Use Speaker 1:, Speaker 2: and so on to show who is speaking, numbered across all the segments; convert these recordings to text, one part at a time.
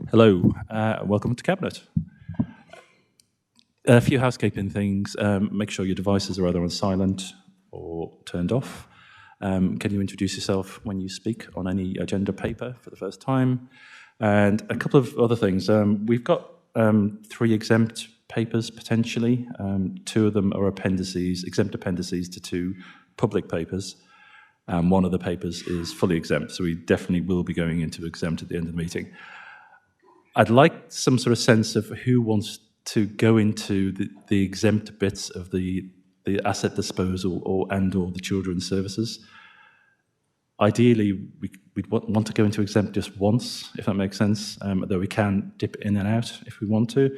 Speaker 1: Hello, welcome to Cabinet. A few housekeeping things. Make sure your devices are either on silent or turned off. Can you introduce yourself when you speak on any agenda paper for the first time? And a couple of other things. We've got 3 exempt papers potentially. 2 of them are appendices, exempt appendices to 2 public papers. One of the papers is fully exempt, so we definitely will be going into exempt at the end of the meeting. I'd like some sort of sense of who wants to go into the exempt bits of the asset disposal or the children's services. Ideally, we'd want to go into exempt just once, if that makes sense, though we can dip in and out if we want to,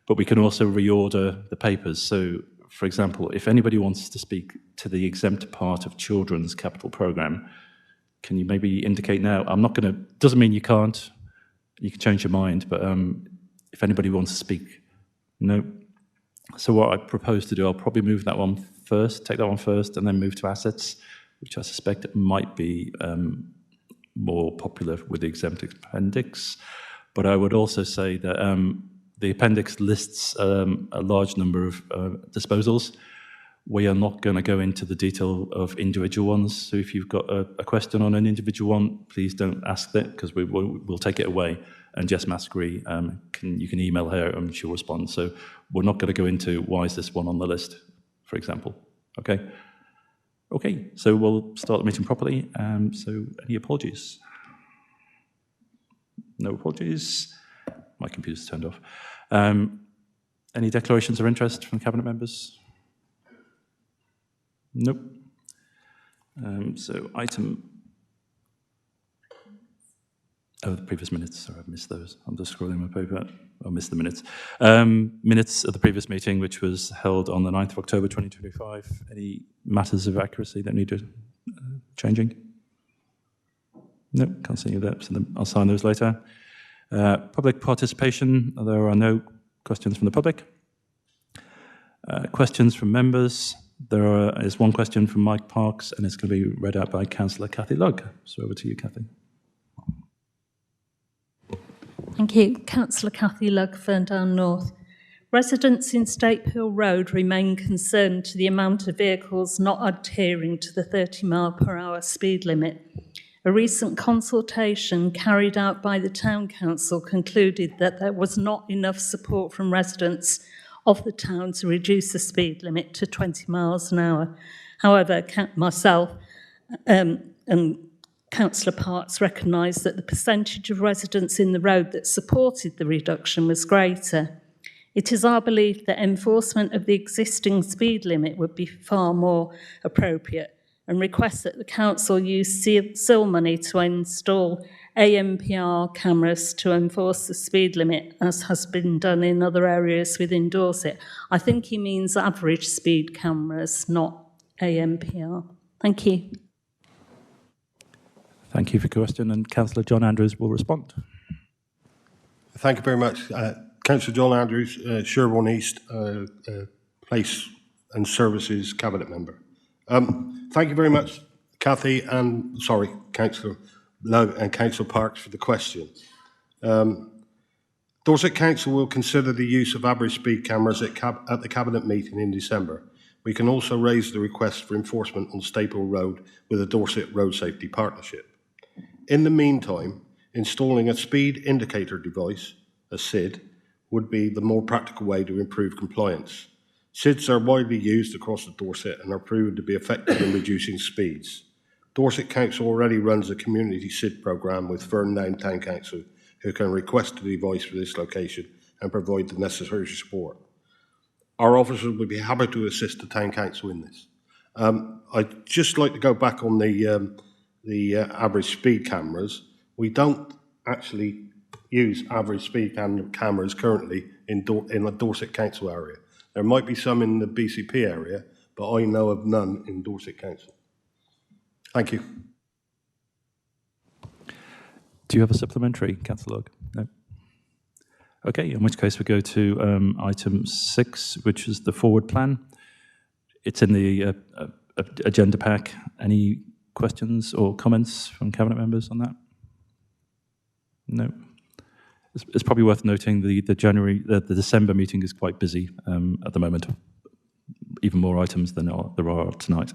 Speaker 1: but we can also reorder the papers. So, for example, if anybody wants to speak to the exempt part of children's capital programme, can you maybe indicate now? I'm not going to, doesn't mean you can't, you can change your mind, but if anybody wants to speak, no. So what I propose to do, I'll probably move that one first, take that one first, and then move to assets, which I suspect might be more popular with the exempt appendix. But I would also say that the appendix lists a large number of disposals. We are not going to go into the detail of individual ones. So if you've got a question on an individual one, please don't ask that, because we'll take it away. And Jess Maskery, you can email her and she'll respond. So we're not going to go into why is this one on the list, for example. Okay? Okay, so we'll start the meeting properly. So any apologies? No apologies. My computer's turned off. Any declarations of interest from Cabinet members? Nope. So item... Oh, the previous minutes. Sorry, I've missed those. I'm just scrolling my paper. I missed the minutes. Minutes of the previous meeting, which was held on the 9th of October 2025. Any matters of accuracy that need changing? No, can't see any of that, so I'll sign those later. Public participation. There are no questions from the public. Questions from members. There is one question from Mike Parks, and it's going to be read out by Councillor Cathy Lugg. So over to you, Cathy.
Speaker 2: Thank you. Councillor Cathy Lugg, Ferndown North. Residents in Stapehill Road remain concerned to the amount of vehicles not adhering to the 30-mile-per-hour speed limit. A recent consultation carried out by the Town Council concluded that there was not enough support from residents of the town to reduce the speed limit to 20 miles an hour. However, myself and Councillor Parks recognised that the percentage of residents in the road that supported the reduction was greater. It is our belief that enforcement of the existing speed limit would be far more appropriate, and request that the council use SIL money to install ANPR cameras to enforce the speed limit, as has been done in other areas within Dorset. I think he means average speed cameras, not ANPR. Thank you.
Speaker 1: Thank you for your question, and Councillor John Andrews will respond.
Speaker 3: Thank you very much. Councillor John Andrews, Sherborne East, Place and Services Cabinet Member. Thank you very much, Cathy, and Councillor Lugg and Councillor Parks for the question. Dorset Council will consider the use of average speed cameras at the Cabinet meeting in December. We can also raise the request for enforcement on Staple Road with the Dorset Road Safety Partnership. In the meantime, installing a speed indicator device, a SID, would be the more practical way to improve compliance. SIDs are widely used across the Dorset and are proven to be effective in reducing speeds. Dorset Council already runs a community SID programme with Ferndown Town Council, who can request a device for this location and provide the necessary support. Our officers would be happy to assist the Town Council in this. I'd just like to go back on the average speed cameras. We don't actually use average speed cameras currently in the Dorset Council area. There might be some in the BCP area, but I know of none in Dorset Council. Thank you.
Speaker 1: Do you have a supplementary, Councillor Lugg? No. Okay, in which case we go to item 6, which is the forward plan. It's in the agenda pack. Any questions or comments from Cabinet members on that? No. It's probably worth noting the December meeting is quite busy at the moment, even more items than there are tonight.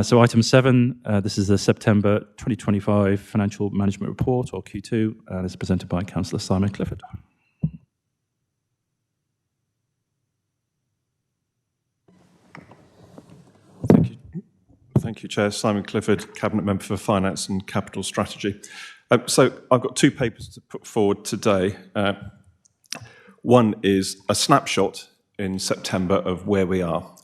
Speaker 1: So item 7, this is the September 2025 Financial Management Report, or Q2, and it's presented by Councillor Simon Clifford.
Speaker 4: Thank you, Chair. Simon Clifford, Cabinet Member for Finance and Capital Strategy. So I've got 2 papers to put forward today. One is a snapshot in September of where we are.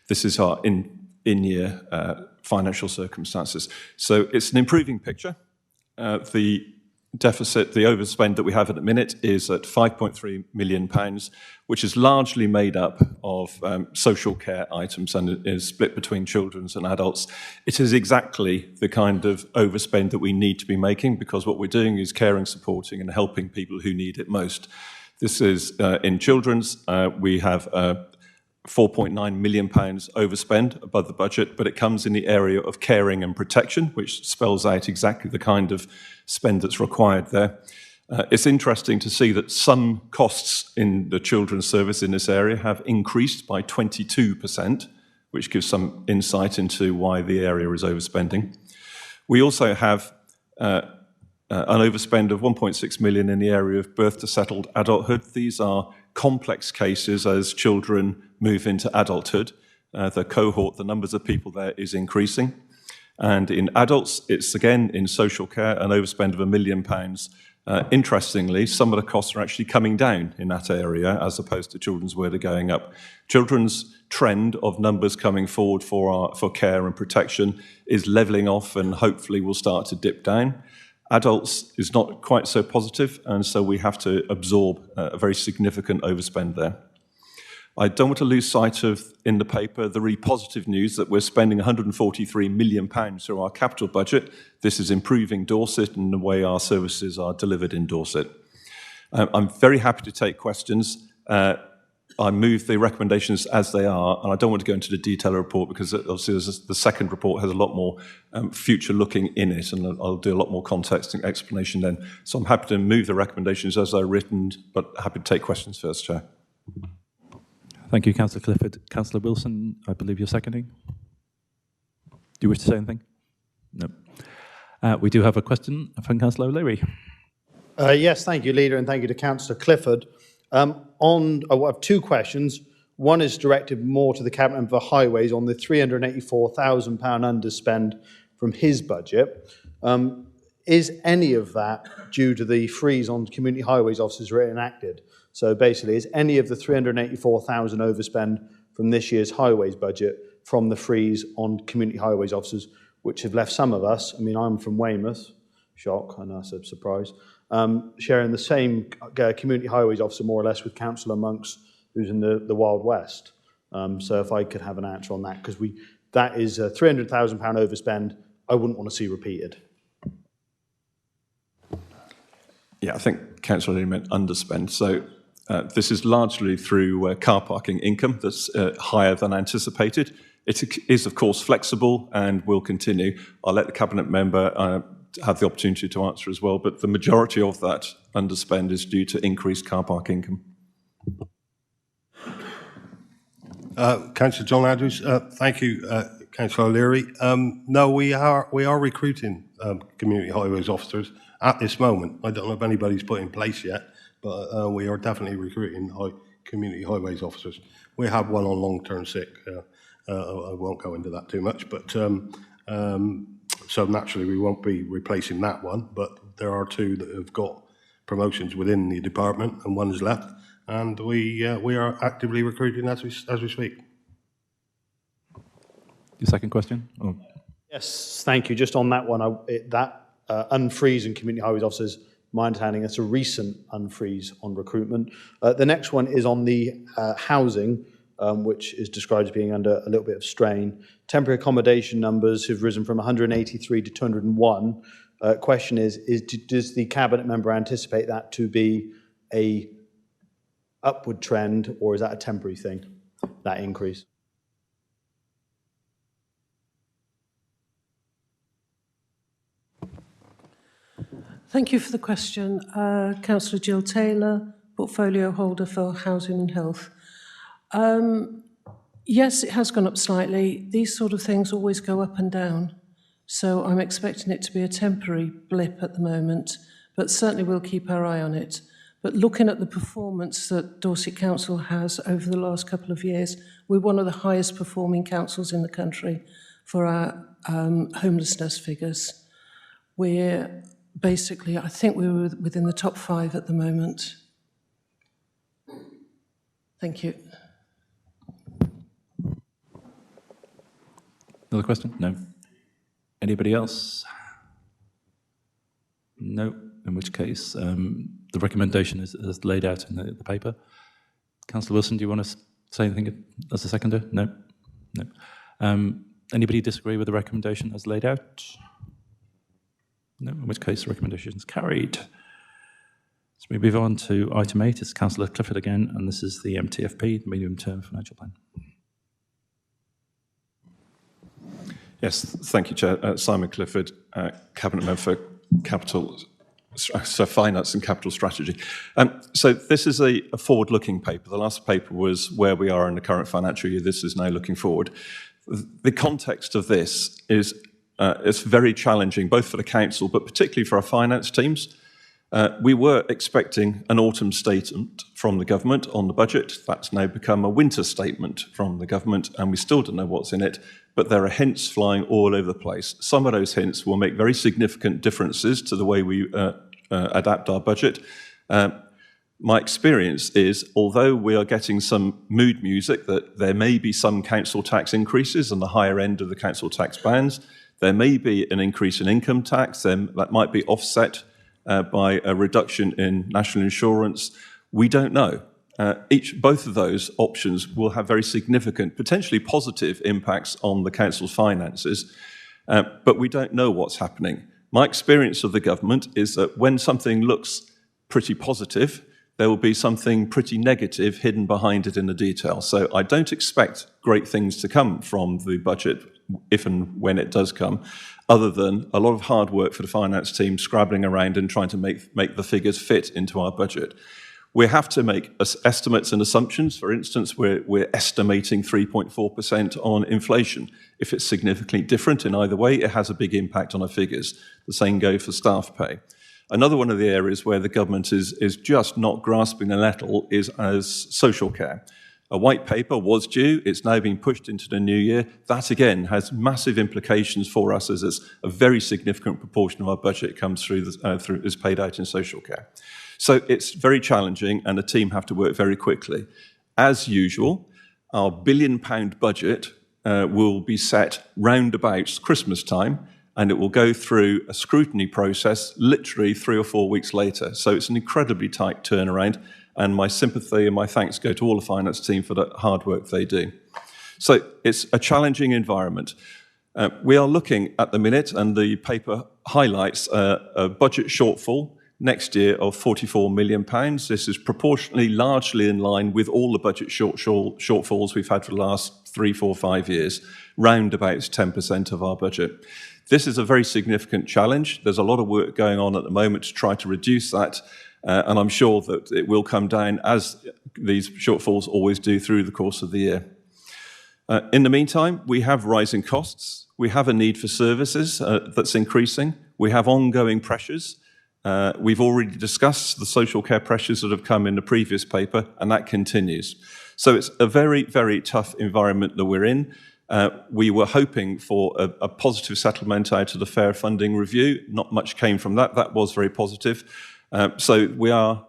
Speaker 4: This is our in-year financial circumstances. So it's an improving picture. The deficit, the overspend that we have at the minute is at £5.3 million, which is largely made up of social care items and is split between children's and adults. It is exactly the kind of overspend that we need to be making, because what we're doing is caring, supporting and helping people who need it most. This is in children's. We have £4.9 million overspend above the budget, but it comes in the area of caring and protection, which spells out exactly the kind of spend that's required there. It's interesting to see that some costs in the children's service in this area have increased by 22%, which gives some insight into why the area is overspending. We also have an overspend of £1.6 million in the area of birth to settled adulthood. These are complex cases as children move into adulthood. The cohort, the numbers of people there is increasing. And in adults, it's again in social care, an overspend of £1 million. Interestingly, some of the costs are actually coming down in that area as opposed to children's, where they're going up. Children's trend of numbers coming forward for care and protection is levelling off and hopefully will start to dip down. Adults is not quite so positive, and so we have to absorb a very significant overspend there. I don't want to lose sight of, in the paper, the really positive news that we're spending £143 million through our capital budget. This is improving Dorset and the way our services are delivered in Dorset. I'm very happy to take questions. I move the recommendations as they are, and I don't want to go into the detail of the report because obviously the second report has a lot more future-looking in it, and I'll do a lot more context and explanation then. So I'm happy to move the recommendations as they're written, but happy to take questions first, Chair.
Speaker 1: Thank you, Councillor Clifford. Councillor Wilson, I believe you're seconding. Do you wish to say anything? No. We do have a question from Councillor O'Leary.
Speaker 5: Yes, thank you, Leader, and thank you to Councillor Clifford. I have 2 questions. One is directed more to the Cabinet Member for Highways on the £384,000 underspend from his budget. Is any of that due to the freeze on community highways officers enacted? So basically, is any of the £384,000 overspend from this year's highways budget from the freeze on community highways officers, which have left some of us, I mean, I'm from Weymouth, shock, I know that's a surprise, sharing the same community highways officer more or less with Councillor Monks, who's in the Wild West. So if I could have an answer on that, because that is a £300,000 overspend I wouldn't want to see repeated.
Speaker 4: Yeah, I think Councillor O'Leary meant underspend. So this is largely through car parking income that's higher than anticipated. It is, of course, flexible and will continue. I'll let the Cabinet Member have the opportunity to answer as well, but the majority of that underspend is due to increased car park income.
Speaker 3: Councillor John Andrews, thank you, Councillor O'Leary. No, we are recruiting community highways officers at this moment. I don't know if anybody's put in place yet, but we are definitely recruiting community highways officers. We have one on long-term sick. I won't go into that too much, but so naturally we won't be replacing that one, but there are 2 that have got promotions within the department and one is left, and we are actively recruiting as we speak.
Speaker 1: Your second question? Oh.
Speaker 5: Yes, thank you. Just on that one, unfreezing community highways officers, my understanding it's a recent unfreeze on recruitment. The next one is on the housing, which is described as being under a little bit of strain. Temporary accommodation numbers have risen from 183 to 201. Question is does the Cabinet Member anticipate that to be a upward trend, or is that a temporary thing, that increase?
Speaker 6: Thank you for the question. Councillor Jill Taylor, portfolio holder for Housing and Health. Yes, it has gone up slightly. These sort of things always go up and down. So I'm expecting it to be a temporary blip at the moment, but certainly we'll keep our eye on it. But looking at the performance that Dorset Council has over the last couple of years, we're one of the highest performing councils in the country for our homelessness figures. We're basically, I think we were within the top 5 at the moment. Thank you.
Speaker 1: Another question? No. Anybody else? No. In which case, the recommendation is laid out in the paper. Councillor Wilson, do you want to say anything as a seconder? No. No. Anybody disagree with the recommendation as laid out? No. In which case, the recommendation is carried. So we move on to item 8. It's Councillor Clifford again, and this is the MTFP, the Medium Term Financial Plan.
Speaker 4: Yes, thank you, Chair. Simon Clifford, Cabinet Member for Finance and Capital Strategy. So this is a forward-looking paper. The last paper was where we are in the current financial year. This is now looking forward. The context of this is it's very challenging, both for the Council, but particularly for our finance teams. We were expecting an autumn statement from the government on the budget. That's now become a winter statement from the government, and we still don't know what's in it, but there are hints flying all over the place. Some of those hints will make very significant differences to the way we adapt our budget. My experience is, although we are getting some mood music that there may be some council tax increases on the higher end of the council tax bands, there may be an increase in income tax, then that might be offset by a reduction in national insurance. We don't know. Both of those options will have very significant, potentially positive impacts on the council's finances, but we don't know what's happening. My experience of the government is that when something looks pretty positive, there will be something pretty negative hidden behind it in the detail. So I don't expect great things to come from the budget if and when it does come, other than a lot of hard work for the finance team scrabbling around and trying to make the figures fit into our budget. We have to make estimates and assumptions. For instance, we're estimating 3.4% on inflation. If it's significantly different in either way, it has a big impact on our figures. The same goes for staff pay. Another one of the areas where the government is just not grasping the nettle is as social care. A white paper was due. It's now being pushed into the new year. That, again, has massive implications for us as a very significant proportion of our budget comes is paid out in social care. So it's very challenging, and the team have to work very quickly. As usual, our £1 billion budget will be set round about Christmas time, and it will go through a scrutiny process literally 3 or 4 weeks later. So it's an incredibly tight turnaround, and my sympathy and my thanks go to all the finance team for the hard work they do. So it's a challenging environment. We are looking at the minute, and the paper highlights a budget shortfall next year of £44 million. This is proportionally largely in line with all the budget shortfalls we've had for the last 3, 4, 5 years, round about 10% of our budget. This is a very significant challenge. There's a lot of work going on at the moment to try to reduce that, and I'm sure that it will come down, as these shortfalls always do through the course of the year. In the meantime, we have rising costs. We have a need for services that's increasing. We have ongoing pressures. We've already discussed the social care pressures that have come in the previous paper, and that continues. So it's a very, very tough environment that we're in. We were hoping for a positive settlement out of the fair funding review. Not much came from that. That was very positive. So we are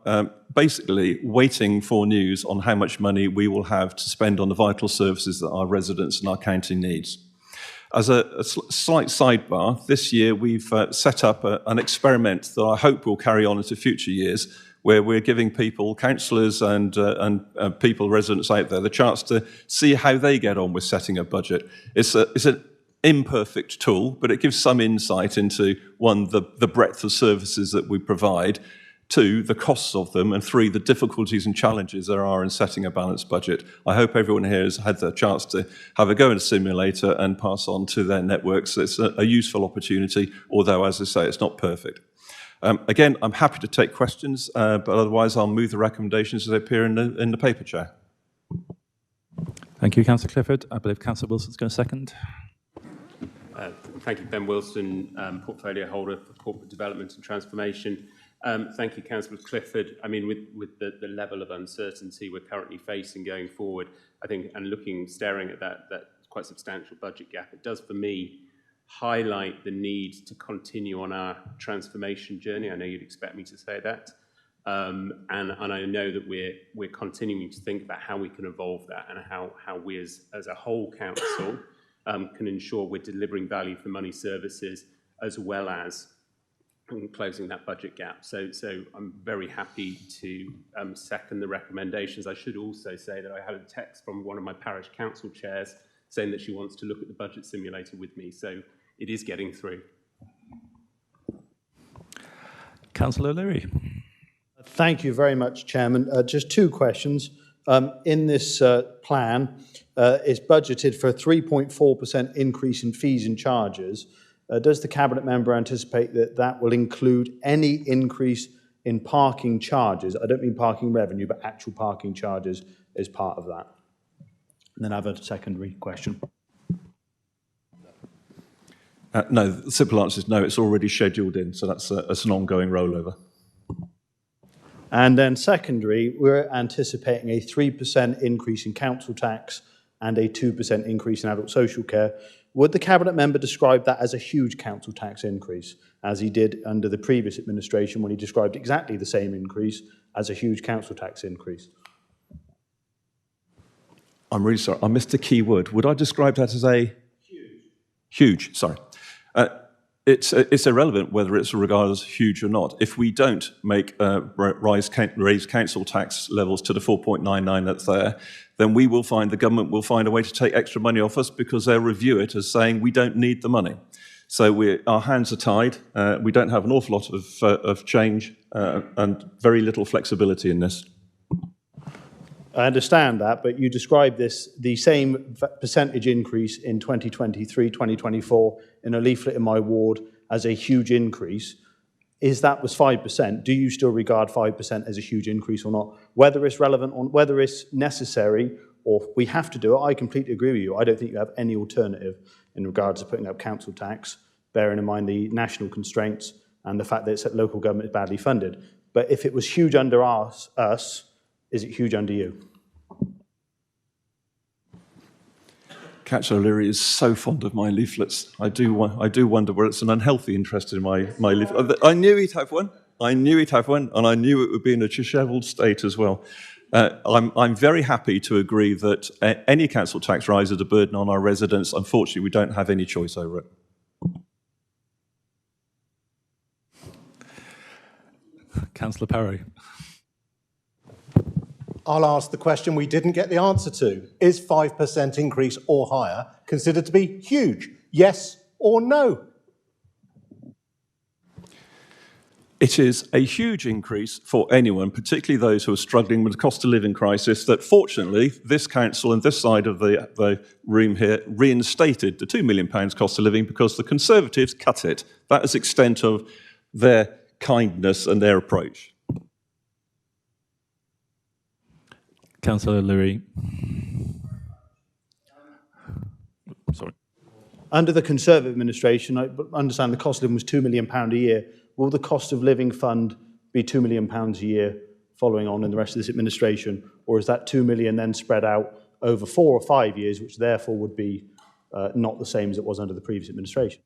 Speaker 4: basically waiting for news on how much money we will have to spend on the vital services that our residents and our county needs. As a slight sidebar, this year we've set up an experiment that I hope will carry on into future years, where we're giving people, councillors and people, residents out there, the chance to see how they get on with setting a budget. It's an imperfect tool, but it gives some insight into, one, the breadth of services that we provide, 2, the costs of them, and 3, the difficulties and challenges there are in setting a balanced budget. I hope everyone here has had the chance to have a go in a simulator and pass on to their networks. It's a useful opportunity, although, as I say, it's not perfect. Again, I'm happy to take questions, but otherwise I'll move the recommendations as they appear in the paper, Chair.
Speaker 1: Thank you, Councillor Clifford. I believe Councillor Wilson's going to second.
Speaker 7: Thank you, Ben Wilson, portfolio holder for corporate development and transformation. Thank you, Councillor Clifford. I mean, with the level of uncertainty we're currently facing going forward, I think, and staring at that quite substantial budget gap, it does, for me, highlight the need to continue on our transformation journey. I know you'd expect me to say that. And I know that we're continuing to think about how we can evolve that and how we as a whole council can ensure we're delivering value for money services as well as closing that budget gap. So I'm very happy to second the recommendations. I should also say that I had a text from one of my parish council chairs saying that she wants to look at the budget simulator with me. So it is getting through.
Speaker 1: Councillor O'Leary.
Speaker 5: Thank you very much, Chairman. Just two questions. In this plan, it's budgeted for a 3.4% increase in fees and charges. Does the Cabinet member anticipate that that will include any increase in parking charges? I don't mean parking revenue, but actual parking charges as part of that. And then I have a secondary question.
Speaker 4: No, the simple answer is no, it's already scheduled in, so that's an ongoing rollover.
Speaker 5: And then secondary, we're anticipating a 3% increase in council tax and a 2% increase in adult social care. Would the Cabinet member describe that as a huge council tax increase, as he did under the previous administration when he described exactly the same increase as a huge council tax increase?
Speaker 4: I'm really sorry, I missed a key word. Would I describe that as a... Huge, sorry. It's irrelevant whether it's regarded as huge or not. If we don't make raise council tax levels to the 4.99 that's there, then the government will find a way to take extra money off us because they'll review it as saying we don't need the money. So our hands are tied. We don't have an awful lot of change and very little flexibility in this.
Speaker 5: I understand that, but you described the same percentage increase in 2023, 2024 in a leaflet in my ward as a huge increase. That was 5%. Do you still regard 5% as a huge increase or not? Whether it's relevant or whether it's necessary or we have to do it, I completely agree with you. I don't think you have any alternative in regards to putting up council tax, bearing in mind the national constraints and the fact that local government is badly funded. But if it was huge under us, is it huge under you?
Speaker 4: Councillor O'Leary is so fond of my leaflets. I do wonder whether it's an unhealthy interest in my leaflet. I knew he'd have one. And I knew it would be in a dishevelled state as well. I'm very happy to agree that any council tax rise is a burden on our residents. Unfortunately, we don't have any choice over it.
Speaker 1: Councillor Parry.
Speaker 8: I'll ask the question we didn't get the answer to. Is 5% increase or higher considered to be huge? Yes or no?
Speaker 4: It is a huge increase for anyone, particularly those who are struggling with the cost of living crisis, that fortunately this council and this side of the room here reinstated the £2 million cost of living because the Conservatives cut it. That is the extent of their kindness and their approach.
Speaker 1: Councillor O'Leary. Sorry.
Speaker 5: Under the Conservative administration, I understand the cost of living was £2 million a year. Will the cost of living fund be £2 million a year following on in the rest of this administration? Or is that £2 million then spread out over 4 or 5 years, which therefore would be not the same as it was under the previous administration?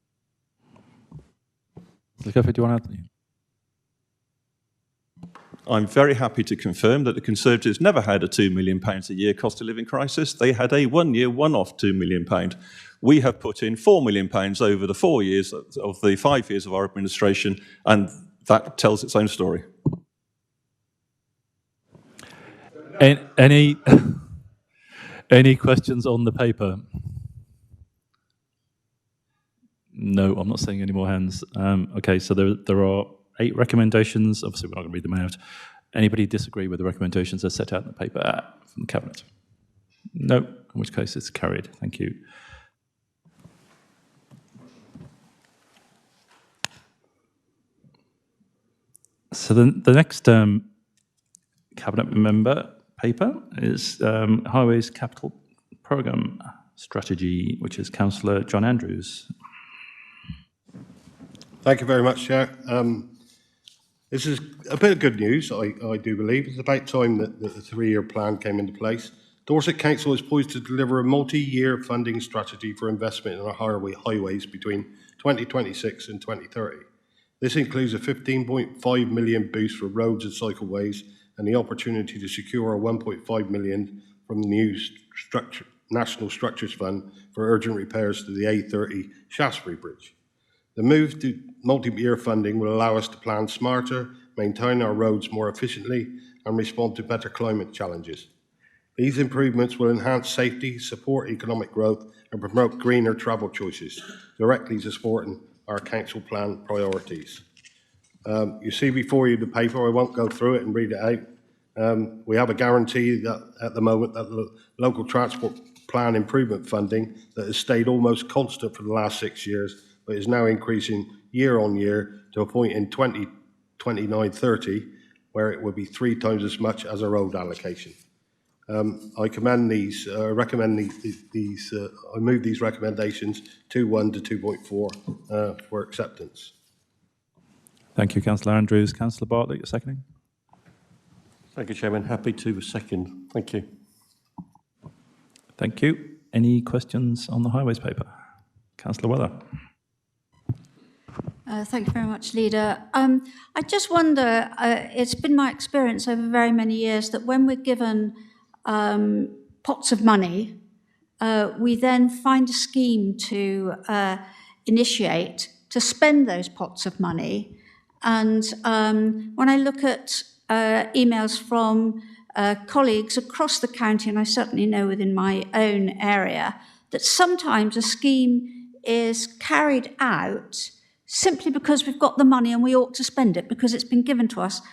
Speaker 1: Clifford, do you want to add?
Speaker 4: I'm very happy to confirm that the Conservatives never had a £2 million a year cost of living crisis. They had a one-year, one-off £2 million. We have put in £4 million over the 4 years of the 5 years of our administration, and that tells its own story.
Speaker 1: Any questions on the paper? No, I'm not seeing any more hands. Okay, so there are 8 recommendations. Obviously, we're not going to read them out. Anybody disagree with the recommendations as set out in the paper from the Cabinet? No, in which case it's carried. Thank you. So the next Cabinet member paper is Highways Capital Programme Strategy, which is Councillor John Andrews.
Speaker 3: Thank you very much, Chair. This is a bit of good news, I do believe. It's about time that the three-year plan came into place. Dorset Council is poised to deliver a multi-year funding strategy for investment in our highways between 2026 and 2030. This includes a 15.5 million boost for roads and cycleways and the opportunity to secure a 1.5 million from the new National Structures Fund for urgent repairs to the A30 Shaftesbury Bridge. The move to multi-year funding will allow us to plan smarter, maintain our roads more efficiently, and respond to better climate challenges. These improvements will enhance safety, support economic growth, and promote greener travel choices, directly supporting our council plan priorities. You see before you the paper. I won't go through it and read it out. We have a guarantee that at the moment that the local transport plan improvement funding that has stayed almost constant for the last 6 years, but is now increasing year on year to a point in 2029-30 where it will be 3 times as much as a road allocation. I commend these, recommend these. I move these recommendations 2.1 to 2.4 for acceptance.
Speaker 1: Thank you, Councillor Andrews. Councillor Bartlett, you're seconding.
Speaker 9: Thank you, Chairman. Happy to second. Thank you.
Speaker 1: Thank you. Any questions on the highways paper? Councillor Weller.
Speaker 10: Thank you very much, Leader. I just wonder, it's been my experience over very many years that when we're given pots of money, we then find a scheme to initiate to spend those pots of money. And when I look at emails from colleagues across the county, and I certainly know within my own area, that sometimes a scheme is carried out simply because we've got the money and we ought to spend it because it's been given to us.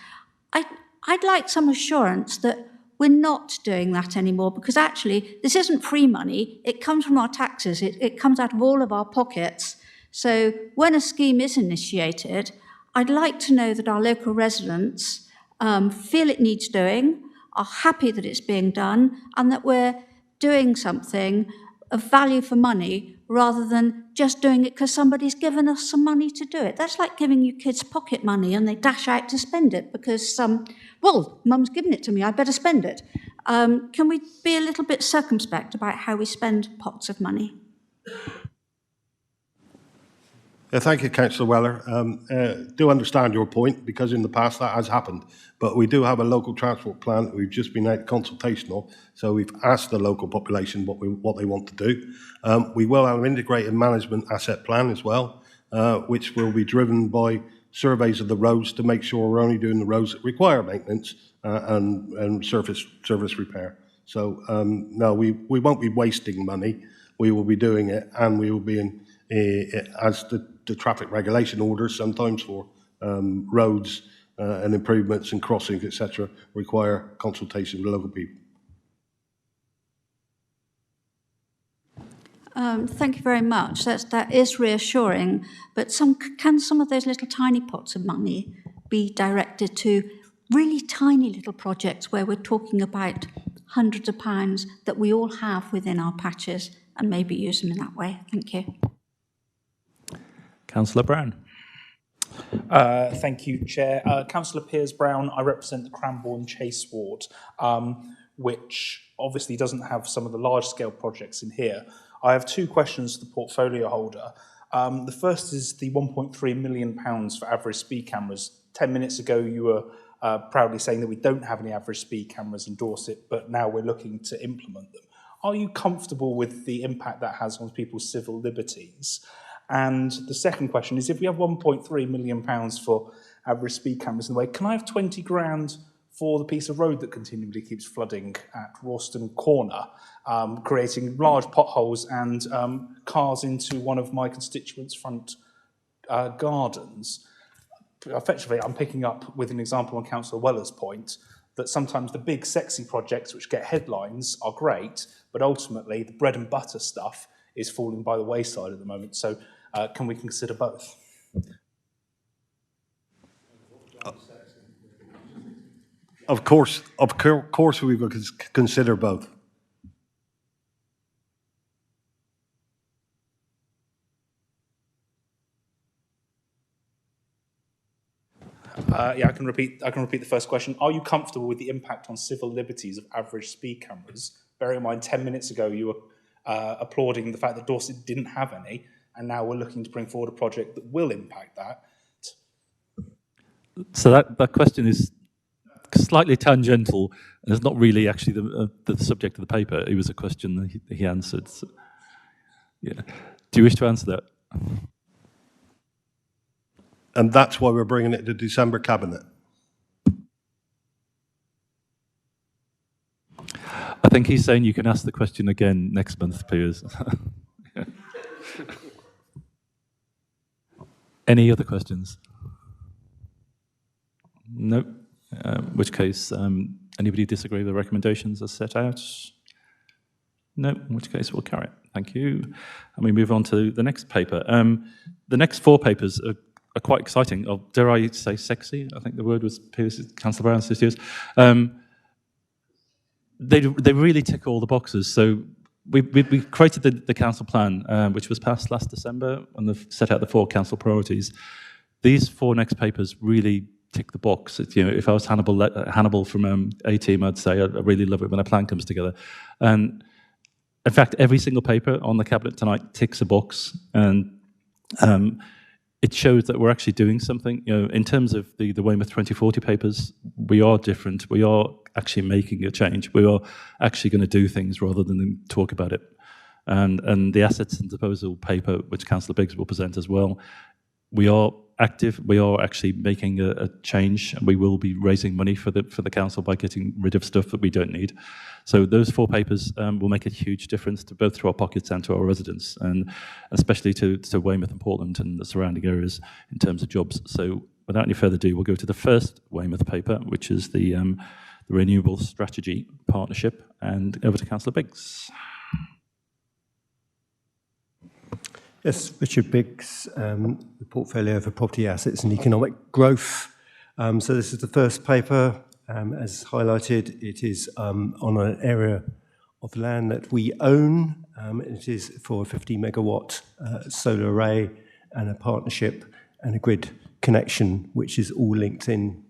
Speaker 10: I'd like some assurance that we're not doing that anymore, because actually this isn't free money. It comes from our taxes. It comes out of all of our pockets. So when a scheme is initiated, I'd like to know that our local residents feel it needs doing, are happy that it's being done, and that we're doing something of value for money rather than just doing it because somebody's given us some money to do it. That's like giving your kids pocket money and they dash out to spend it because, well, mum's given it to me, I better spend it. Can we be a little bit circumspect about how we spend pots of money?
Speaker 3: Thank you, Councillor Weller. Do understand your point, because in the past that has happened. But we do have a local transport plan we've just been out consultational, so we've asked the local population what they want to do. We will have an integrated management asset plan as well, which will be driven by surveys of the roads to make sure we're only doing the roads that require maintenance and surface repair. So no, we won't be wasting money. We will be doing it, and we will be in as the traffic regulation orders sometimes for roads and improvements and crossings, etc., require consultation with local people.
Speaker 10: Thank you very much. That is reassuring. But can some of those little tiny pots of money be directed to really tiny little projects where we're talking about hundreds of pounds that we all have within our patches, and maybe use them in that way? Thank you.
Speaker 1: Councillor Brown.
Speaker 11: Thank you, Chair. Councillor Piers-Brown, I represent the Cranbourne Chase ward, which obviously doesn't have some of the large-scale projects in here. I have 2 questions to the portfolio holder. The first is the £1.3 million for average speed cameras. 10 minutes ago, you were proudly saying that we don't have any average speed cameras in Dorset, but now we're looking to implement them. Are you comfortable with the impact that has on people's civil liberties? And the second question is, if we have £1.3 million for average speed cameras in the way, can I have 20 grand for the piece of road that continually keeps flooding at Rawston Corner, creating large potholes and cars into one of my constituents' front gardens? Effectively, I'm picking up with an example on Councillor Weller's point that sometimes the big sexy projects which get headlines are great, but ultimately the bread and butter stuff is falling by the wayside at the moment. So can we consider both?
Speaker 3: Of course, we will consider both.
Speaker 11: Yeah, I can repeat the first question. Are you comfortable with the impact on civil liberties of average speed cameras? Bearing in mind, 10 minutes ago you were applauding the fact that Dorset didn't have any, and now we're looking to bring forward a project that will impact that.
Speaker 1: So that question is slightly tangential, and it's not really actually the subject of the paper. It was a question that he answered. So, yeah. Do you wish to answer that?
Speaker 3: And that's why we're bringing it to December Cabinet.
Speaker 1: I think he's saying you can ask the question again next month, Piers. Yeah. Any other questions? No. In which case, anybody disagree with the recommendations as set out? No. In which case, we'll carry it. Thank you. And we move on to the next paper. The next 4 papers are quite exciting. Or dare I say sexy? I think the word was Councillor Brown's this year's. They really tick all the boxes. So we created the council plan, which was passed last December, and they've set out the 4 council priorities. These 4 next papers really tick the box. If I was Hannibal from A-Team, I'd say I really love it when a plan comes together. And in fact, every single paper on the cabinet tonight ticks a box, and it shows that we're actually doing something. In terms of the Weymouth 2040 papers, we are different. We are actually making a change. We are actually going to do things rather than talk about it. And the assets and disposal paper, which Councillor Biggs will present as well, we are active. We are actually making a change, and we will be raising money for the council by getting rid of stuff that we don't need. So those 4 papers will make a huge difference to both to our pockets and to our residents, and especially to Weymouth and Portland and the surrounding areas in terms of jobs. So without any further ado, we'll go to the first Weymouth paper, which is the Renewable Strategy Partnership, and over to Councillor Biggs.
Speaker 9: Yes, Richard Biggs, the Portfolio for Property Assets and Economic Growth. So this is the first paper. As highlighted, it is on an area of land that we own. It is for a 50 megawatt solar array and a partnership and a grid connection, which is all linked in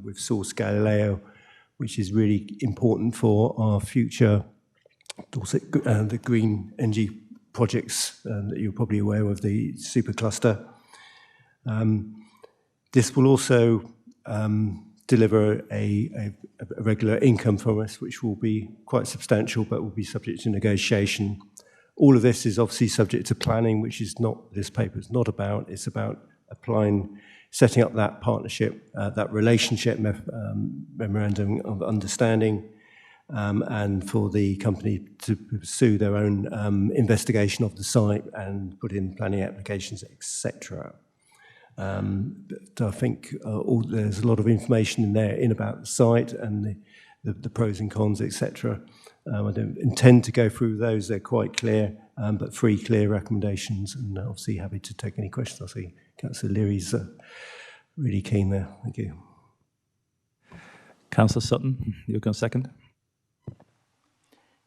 Speaker 9: with Source Galileo, which is really important for our future Dorset, the green energy projects that you're probably aware of, the supercluster. This will also deliver a regular income from us, which will be quite substantial, but will be subject to negotiation. All of this is obviously subject to planning, which is not, this paper is not about. It's about applying, setting up that partnership, that relationship memorandum of understanding, and for the company to pursue their own investigation of the site and put in planning applications, etc. But I think there's a lot of information in there about the site and the pros and cons, etc. I don't intend to go through those, they're quite clear, but 3 clear recommendations, and obviously happy to take any questions. I see Councillor Leary's really keen there. Thank you.
Speaker 1: Councillor Sutton, you're going second.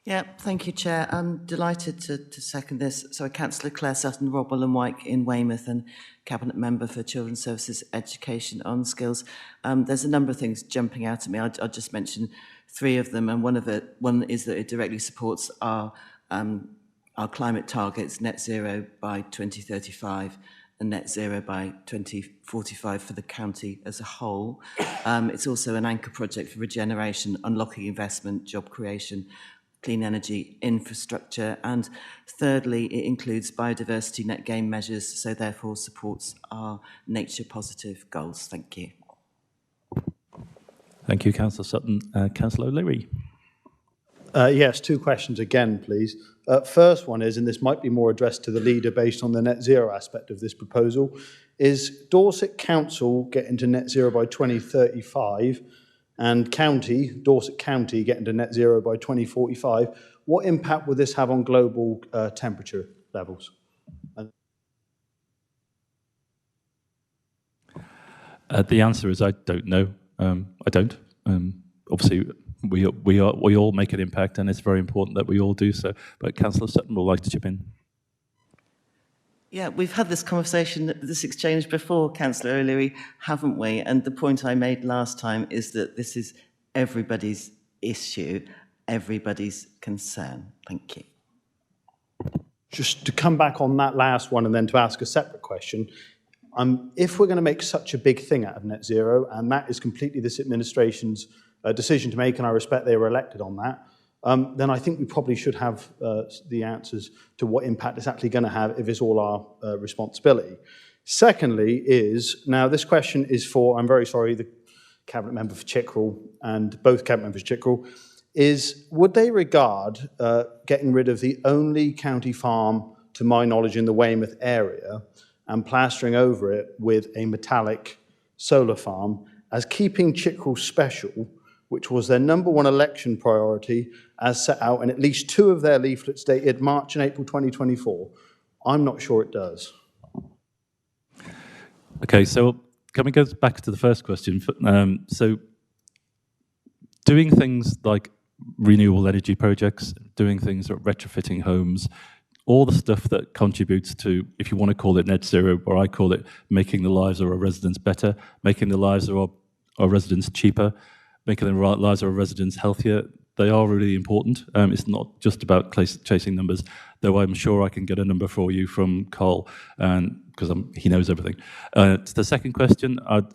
Speaker 12: Yeah, thank you, Chair. I'm delighted to second this. So Councillor Claire Sutton, Rob Wyke in Weymouth, and Cabinet Member for Children's Services, Education on Skills. There's a number of things jumping out at me. I'll just mention 3 of them, and one is that it directly supports our climate targets, net zero by 2035 and net zero by 2045 for the county as a whole. It's also an anchor project for regeneration, unlocking investment, job creation, clean energy infrastructure, and thirdly, it includes biodiversity net gain measures, so therefore supports our nature positive goals. Thank you.
Speaker 1: Thank you, Councillor Sutton. Councillor O'Leary.
Speaker 5: Yes, 2 questions again, please. First one is, and this might be more addressed to the leader based on the net zero aspect of this proposal, is Dorset Council getting to net zero by 2035 and Dorset County getting to net zero by 2045? What impact will this have on global temperature levels?
Speaker 1: The answer is I don't know. I don't. obviously we all make an impact, and it's very important that we all do so. But Councillor Sutton would like to chip in.
Speaker 12: Yeah, we've had this conversation, this exchange before, Councillor O'Leary, haven't we? And the point I made last time is that this is everybody's issue, everybody's concern. Thank you.
Speaker 5: Just to come back on that last one and then to ask a separate question, if we're going to make such a big thing out of net zero, and that is completely this administration's decision to make, and I respect they were elected on that, then I think we probably should have the answers to what impact it's actually going to have if it's all our responsibility. Secondly is, now this question is for, I'm very sorry, the Cabinet Member for Chickerell and both Cabinet Members for Chickerell, is would they regard getting rid of the only county farm, to my knowledge, in the Weymouth area and plastering over it with a metallic solar farm as keeping Chickerell special, which was their #1 election priority as set out in at least 2 of their leaflets dated March and April 2024? I'm not sure it does.
Speaker 1: Okay, so can we go back to the first question? So doing things like renewable energy projects, doing things like retrofitting homes, all the stuff that contributes to, if you want to call it net zero, or I call it making the lives of our residents better, making the lives of our residents cheaper, making the lives of our residents healthier, they are really important. It's not just about chasing numbers, though I'm sure I can get a number for you from Carl, because he knows everything. To the second question, I'd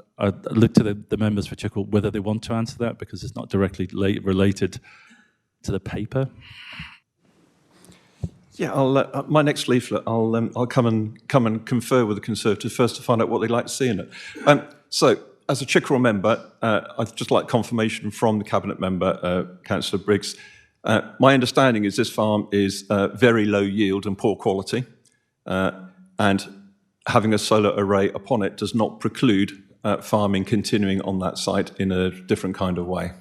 Speaker 1: look to the members for Chickerell whether they want to answer that, because it's not directly related to the paper.
Speaker 4: Yeah, my next leaflet, I'll come and confer with the Conservatives first to find out what they'd like to see in it. So, as a Chickerell member, I'd just like confirmation from the Cabinet Member, Councillor Briggs. My understanding is this farm is very low yield and poor quality, and having a solar array upon it does not preclude farming continuing on that site in a different kind of way.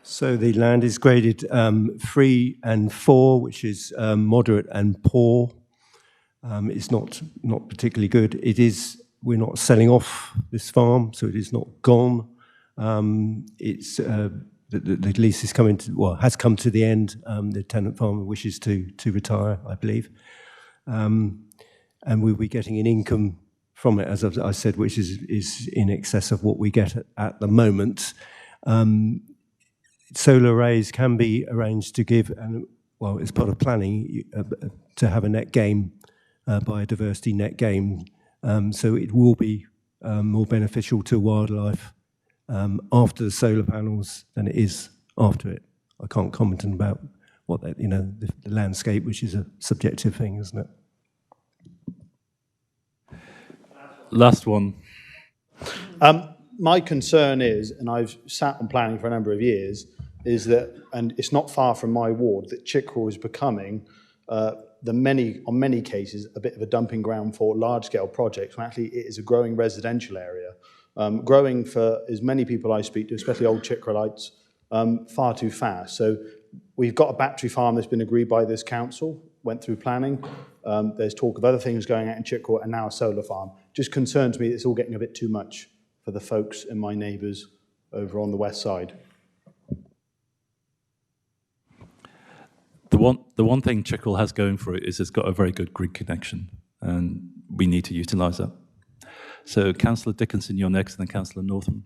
Speaker 9: So the land is graded 3 and 4, which is moderate and poor. It's not particularly good. It is. We're not selling off this farm, so it is not gone. It's the lease is coming to, well, has come to the end. The tenant farmer wishes to retire, I believe, and we'll be getting an income from it, as I said, which is in excess of what we get at the moment. Solar arrays can be arranged to give, and well, as part of planning, to have a net gain, biodiversity net gain. So it will be more beneficial to wildlife after the solar panels than it is after it. I can't comment on about what that, the landscape, which is a subjective thing, isn't it?
Speaker 1: Last one.
Speaker 5: My concern is, and I've sat on planning for a number of years, is that, and it's not far from my ward, that Chickerell is becoming, on many cases, a bit of a dumping ground for large-scale projects, when actually it is a growing residential area. Growing for as many people I speak to, especially old Chickerellites, far too fast. So we've got a battery farm that's been agreed by this council, went through planning. There's talk of other things going out in Chickerell, and now a solar farm. Just concerns me it's all getting a bit too much for the folks and my neighbours over on the west side.
Speaker 1: The one thing Chickerell has going for it is it's got a very good grid connection, and we need to utilise that. So, Councillor Dickinson, you're next, and then Councillor Northam.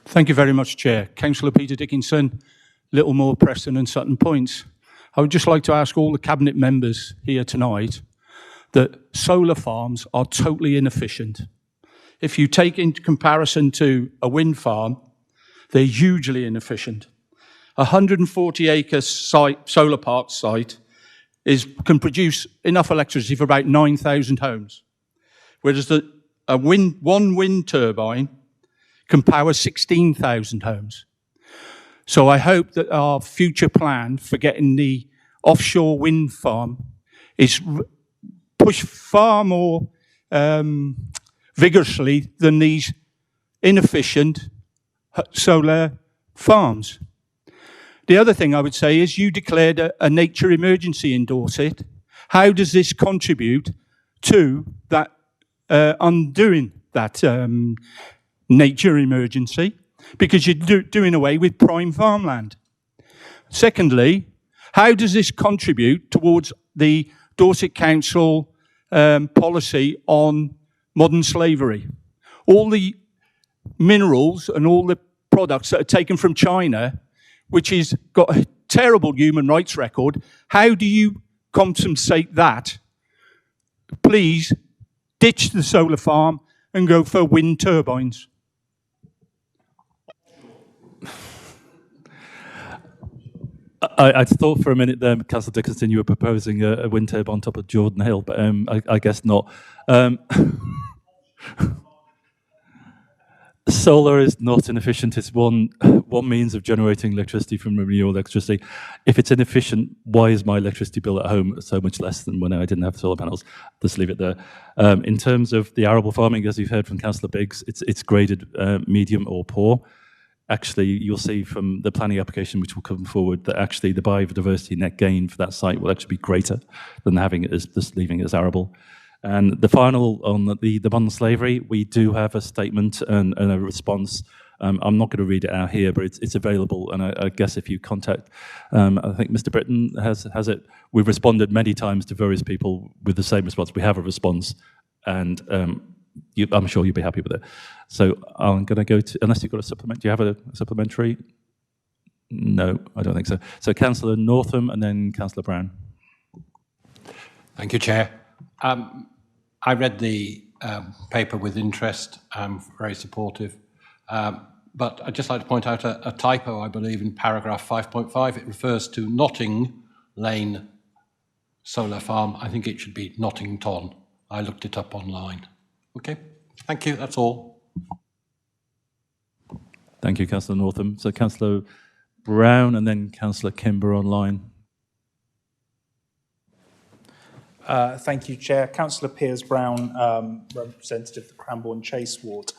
Speaker 13: Thank you very much, Chair. Councillor Peter Dickinson, Littlemore, Preston and Sutton Points. I would just like to ask all the Cabinet members here tonight that solar farms are totally inefficient. If you take into comparison to a wind farm, they're hugely inefficient. A 140-acre solar park site can produce enough electricity for about 9,000 homes, whereas one wind turbine can power 16,000 homes. So I hope that our future plan for getting the offshore wind farm is pushed far more vigorously than these inefficient solar farms. The other thing I would say is you declared a nature emergency in Dorset. How does this contribute to that undoing that nature emergency because you're doing away with prime farmland. Secondly, how does this contribute towards the Dorset Council policy on modern slavery? All the minerals and all the products that are taken from China, which has got a terrible human rights record, how do you compensate that? Please ditch the solar farm and go for wind turbines.
Speaker 1: I thought for a minute there, Councillor Dickinson, you were proposing a wind turbine on top of Jordan Hill, but I guess not. Solar is not inefficient. It's one means of generating electricity from renewable electricity. If it's inefficient, why is my electricity bill at home so much less than when I didn't have solar panels? Just leave it there. In terms of the arable farming, as you've heard from Councillor Biggs, it's graded medium or poor. Actually, you'll see from the planning application, which will come forward, that actually the biodiversity net gain for that site will actually be greater than having it as just leaving it as arable. And the final on the modern slavery, we do have a statement and a response. I'm not going to read it out here, but it's available. And I guess if you contact, I think Mr. Britton has it. We've responded many times to various people with the same response. We have a response, and I'm sure you'll be happy with it. So I'm going to go to, unless you've got a supplement. Do you have a supplementary? No, I don't think so. So Councillor Northam and then Councillor Brown.
Speaker 14: Thank you, Chair. I read the paper with interest. I'm very supportive. But I'd just like to point out a typo, I believe, in paragraph 5.5. It refers to Notting Lane Solar Farm. I think it should be Nottington. I looked it up online. Okay, thank you, that's all.
Speaker 1: Thank you, Councillor Northam. So Councillor Brown and then Councillor Kimber online.
Speaker 11: Thank you, Chair. Councillor Piers-Brown, representative of the Cranbourne Chase Ward.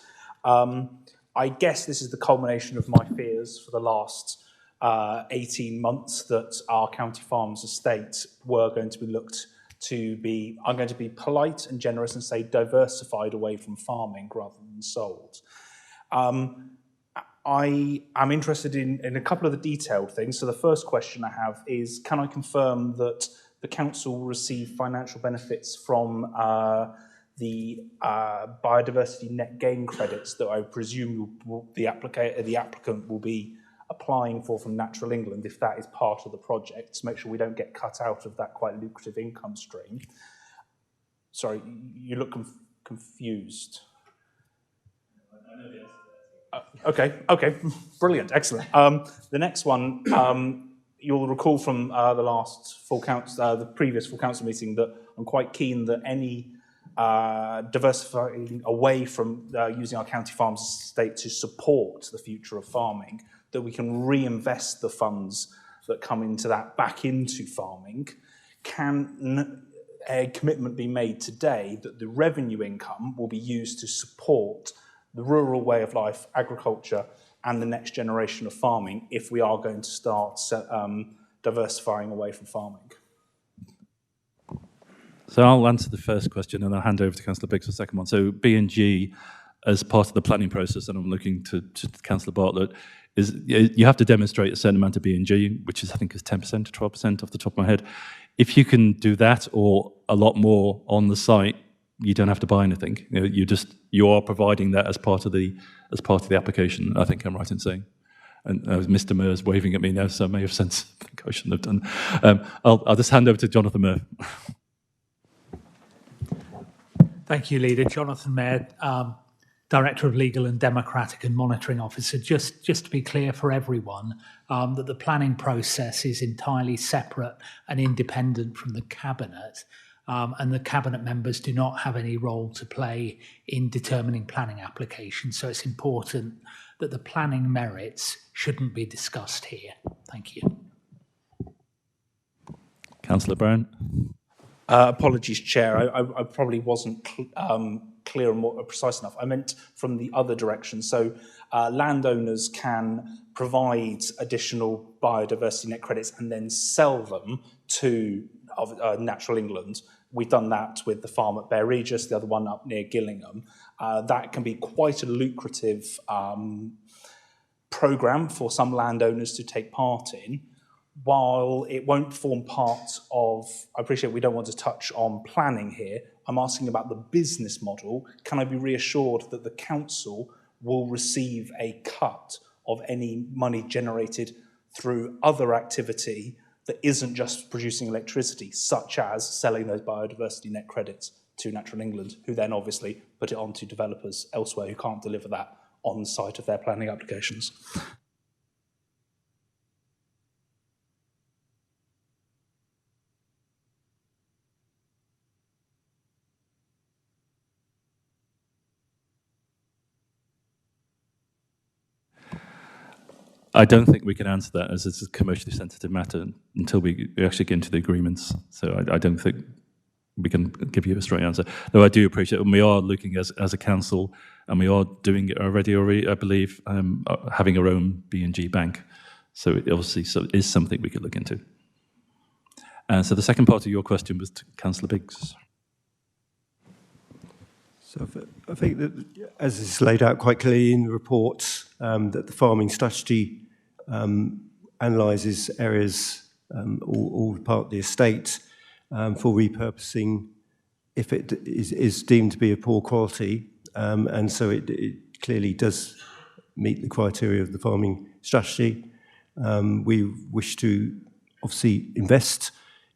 Speaker 11: I guess this is the culmination of my fears for the last 18 months that our county farms estate were going to be looked to be, I'm going to be polite and generous and say diversified away from farming rather than sold. I am interested in a couple of the detailed things. So the first question I have is, can I confirm that the council will receive financial benefits from the biodiversity net gain credits that I presume the applicant will be applying for from Natural England, if that is part of the project, to make sure we don't get cut out of that quite lucrative income stream? Sorry, you look confused. I know the answer. Okay, brilliant, excellent. The next one, you'll recall from the previous full council meeting that I'm quite keen that any diversifying away from using our county farms estate to support the future of farming, that we can reinvest the funds that come into that back into farming. Can a commitment be made today that the revenue income will be used to support the rural way of life, agriculture, and the next generation of farming if we are going to start diversifying away from farming?
Speaker 1: So I'll answer the first question and I'll hand over to Councillor Biggs for the second one. So B&G, as part of the planning process, and I'm looking to Councillor Bartlett, is you have to demonstrate a certain amount of B&G, which is, I think, is 10% to 12% off the top of my head. If you can do that or a lot more on the site, you don't have to buy anything. You are providing that as part of the application. I think I'm right in saying. And Mr. Murr's waving at me now, so I may have sensed I shouldn't have done. I'll just hand over to Jonathan Murr.
Speaker 15: Thank you, Leader. Jonathan Murr, Director of Legal and Democratic and Monitoring Officer. Just to be clear for everyone, that the planning process is entirely separate and independent from the Cabinet, and the Cabinet members do not have any role to play in determining planning applications. So it's important that the planning merits shouldn't be discussed here. Thank you.
Speaker 1: Councillor Brown.
Speaker 11: Apologies, Chair. I probably wasn't clear and more precise enough. I meant from the other direction. So landowners can provide additional biodiversity net credits and then sell them to Natural England. We've done that with the farm at Bear Regis, the other one up near Gillingham. That can be quite a lucrative programme for some landowners to take part in. While it won't form part of, I appreciate we don't want to touch on planning here, I'm asking about the business model. Can I be reassured that the council will receive a cut of any money generated through other activity that isn't just producing electricity, such as selling those biodiversity net credits to Natural England, who then obviously put it on to developers elsewhere who can't deliver that on the site of their planning applications?
Speaker 1: I don't think we can answer that, as it's a commercially sensitive matter, until we actually get into the agreements. So I don't think we can give you a straight answer. Though I do appreciate, and we are looking as a council, and we are doing it already, I believe, having our own B&G bank. So it obviously is something we could look into. So the second part of your question was to Councillor Biggs.
Speaker 9: So I think that, as is laid out quite clearly in the report, that the farming strategy analyses areas, all part of the estate, for repurposing if it is deemed to be of poor quality. And so it clearly does meet the criteria of the farming strategy. We wish to obviously invest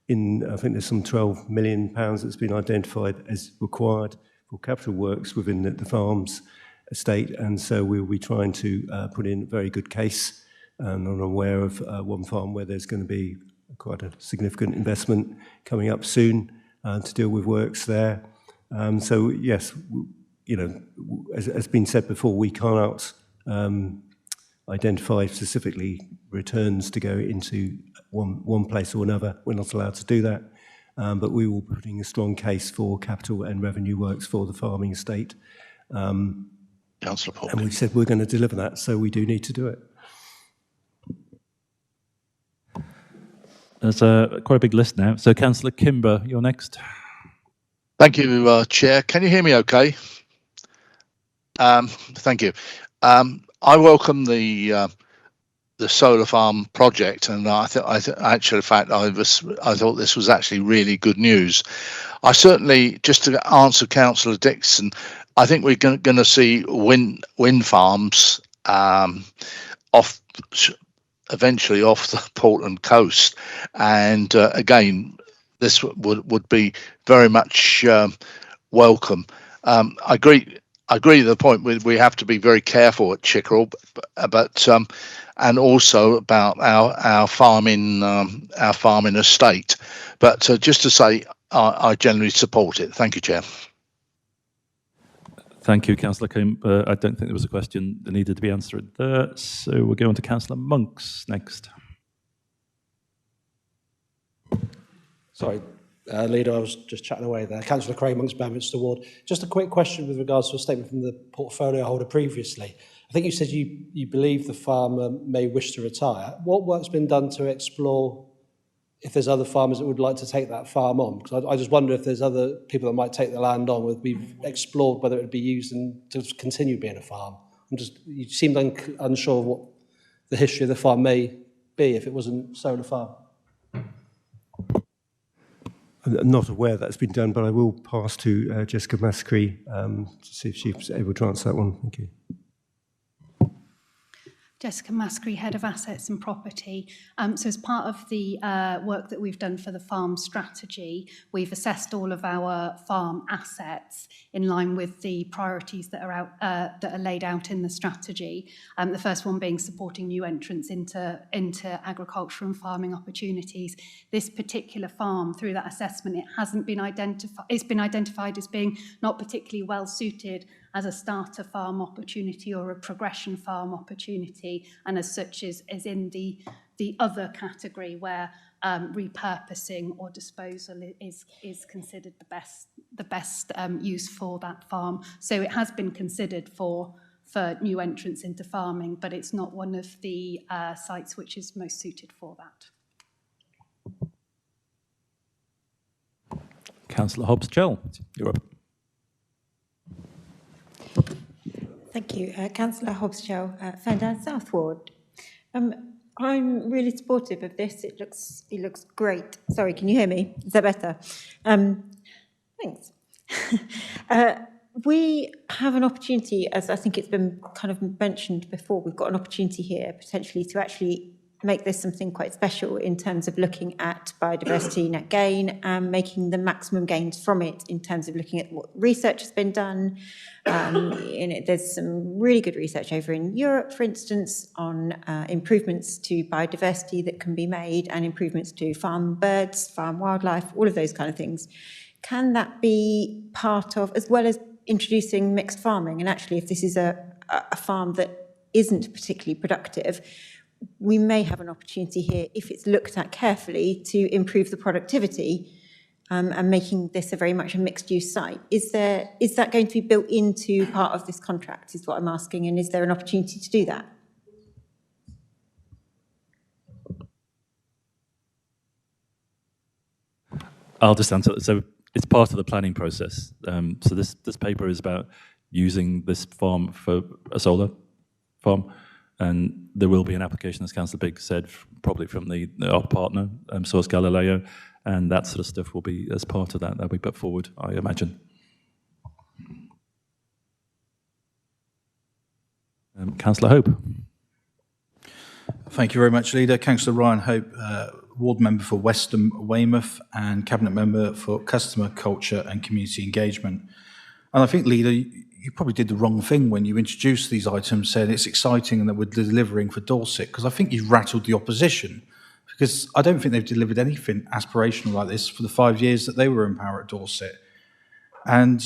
Speaker 9: in, I think there's some £12 million that's been identified as required for capital works within the farm's estate, and so we'll be trying to put in a very good case. And I'm aware of one farm where there's going to be quite a significant investment coming up soon to deal with works there. So yes, you know, as has been said before, we cannot identify specifically returns to go into one place or another. We're not allowed to do that. But we will be putting a strong case for capital and revenue works for the farming estate.
Speaker 16: Councillor Poppy.
Speaker 9: And we said we're going to deliver that, so we do need to do it.
Speaker 1: There's quite a big list now. So Councillor Kimber, you're next.
Speaker 16: Thank you, Chair. Can you hear me okay? Thank you. I welcome the solar farm project, and I thought this was actually really good news. I certainly, just to answer Councillor Dixon, I think we're going to see wind farms eventually off the Portland coast, and again, this would be very much welcome. I agree with the point we have to be very careful at Chickerell, but and also about our farming estate. But just to say, I generally support it. Thank you, Chair.
Speaker 1: Thank you, Councillor Kimber. I don't think there was a question that needed to be answered there. So we'll go on to Councillor Monks next.
Speaker 17: Sorry, Leader, I was just chatting away there. Councillor Craig, Monks, Bedminster Ward. Just a quick question with regards to a statement from the portfolio holder previously. I think you said you believe the farmer may wish to retire. What work's been done to explore if there's other farmers that would like to take that farm on? Because I just wonder if there's other people that might take the land on. We've explored whether it would be used and to continue being a farm. You seemed unsure of what the history of the farm may be if it wasn't solar farm.
Speaker 9: I'm not aware that's been done, but I will pass to Jessica Mascree to see if she's able to answer that one. Thank you.
Speaker 18: Jessica Mascree, Head of Assets and Property. So as part of the work that we've done for the farm strategy, we've assessed all of our farm assets in line with the priorities that are laid out in the strategy. The first one being supporting new entrants into agriculture and farming opportunities. This particular farm, through that assessment, it's been identified as being not particularly well suited as a starter farm opportunity or a progression farm opportunity, and as such is in the other category where repurposing or disposal is considered the best use for that farm. So it has been considered for new entrants into farming, but it's not one of the sites which is most suited for that.
Speaker 1: Councillor Hobbs-Gell, you're up.
Speaker 19: Thank you. Councillor Hobbs-Gell, Fendown South Ward. I'm really supportive of this. It looks great. Sorry, can you hear me? Is that better? Thanks. We have an opportunity, as I think it's been kind of mentioned before, we've got an opportunity here potentially to actually make this something quite special in terms of looking at biodiversity net gain and making the maximum gains from it in terms of looking at what research has been done. There's some really good research over in Europe, for instance, on improvements to biodiversity that can be made and improvements to farm birds, farm wildlife, all of those kind of things. Can that be part of, as well as introducing mixed farming? And actually, if this is a farm that isn't particularly productive, we may have an opportunity here, if it's looked at carefully, to improve the productivity and making this a very much a mixed-use site. Is that going to be built into part of this contract, is what I'm asking, and is there an opportunity to do that?
Speaker 1: I'll just answer. So it's part of the planning process. So this paper is about using this farm for a solar farm, and there will be an application, as Councillor Biggs said, probably from our partner, Source Galileo, and that sort of stuff will be as part of that. That'll be put forward, I imagine. Councillor Hope.
Speaker 20: Thank you very much, Leader. Councillor Ryan Hope, Ward Member for Westham Weymouth and Cabinet Member for Customer, Culture and Community Engagement. And I think, Leader, you probably did the wrong thing when you introduced these items, saying it's exciting and that we're delivering for Dorset, because I think you've rattled the opposition, because I don't think they've delivered anything aspirational like this for the 5 years that they were in power at Dorset. And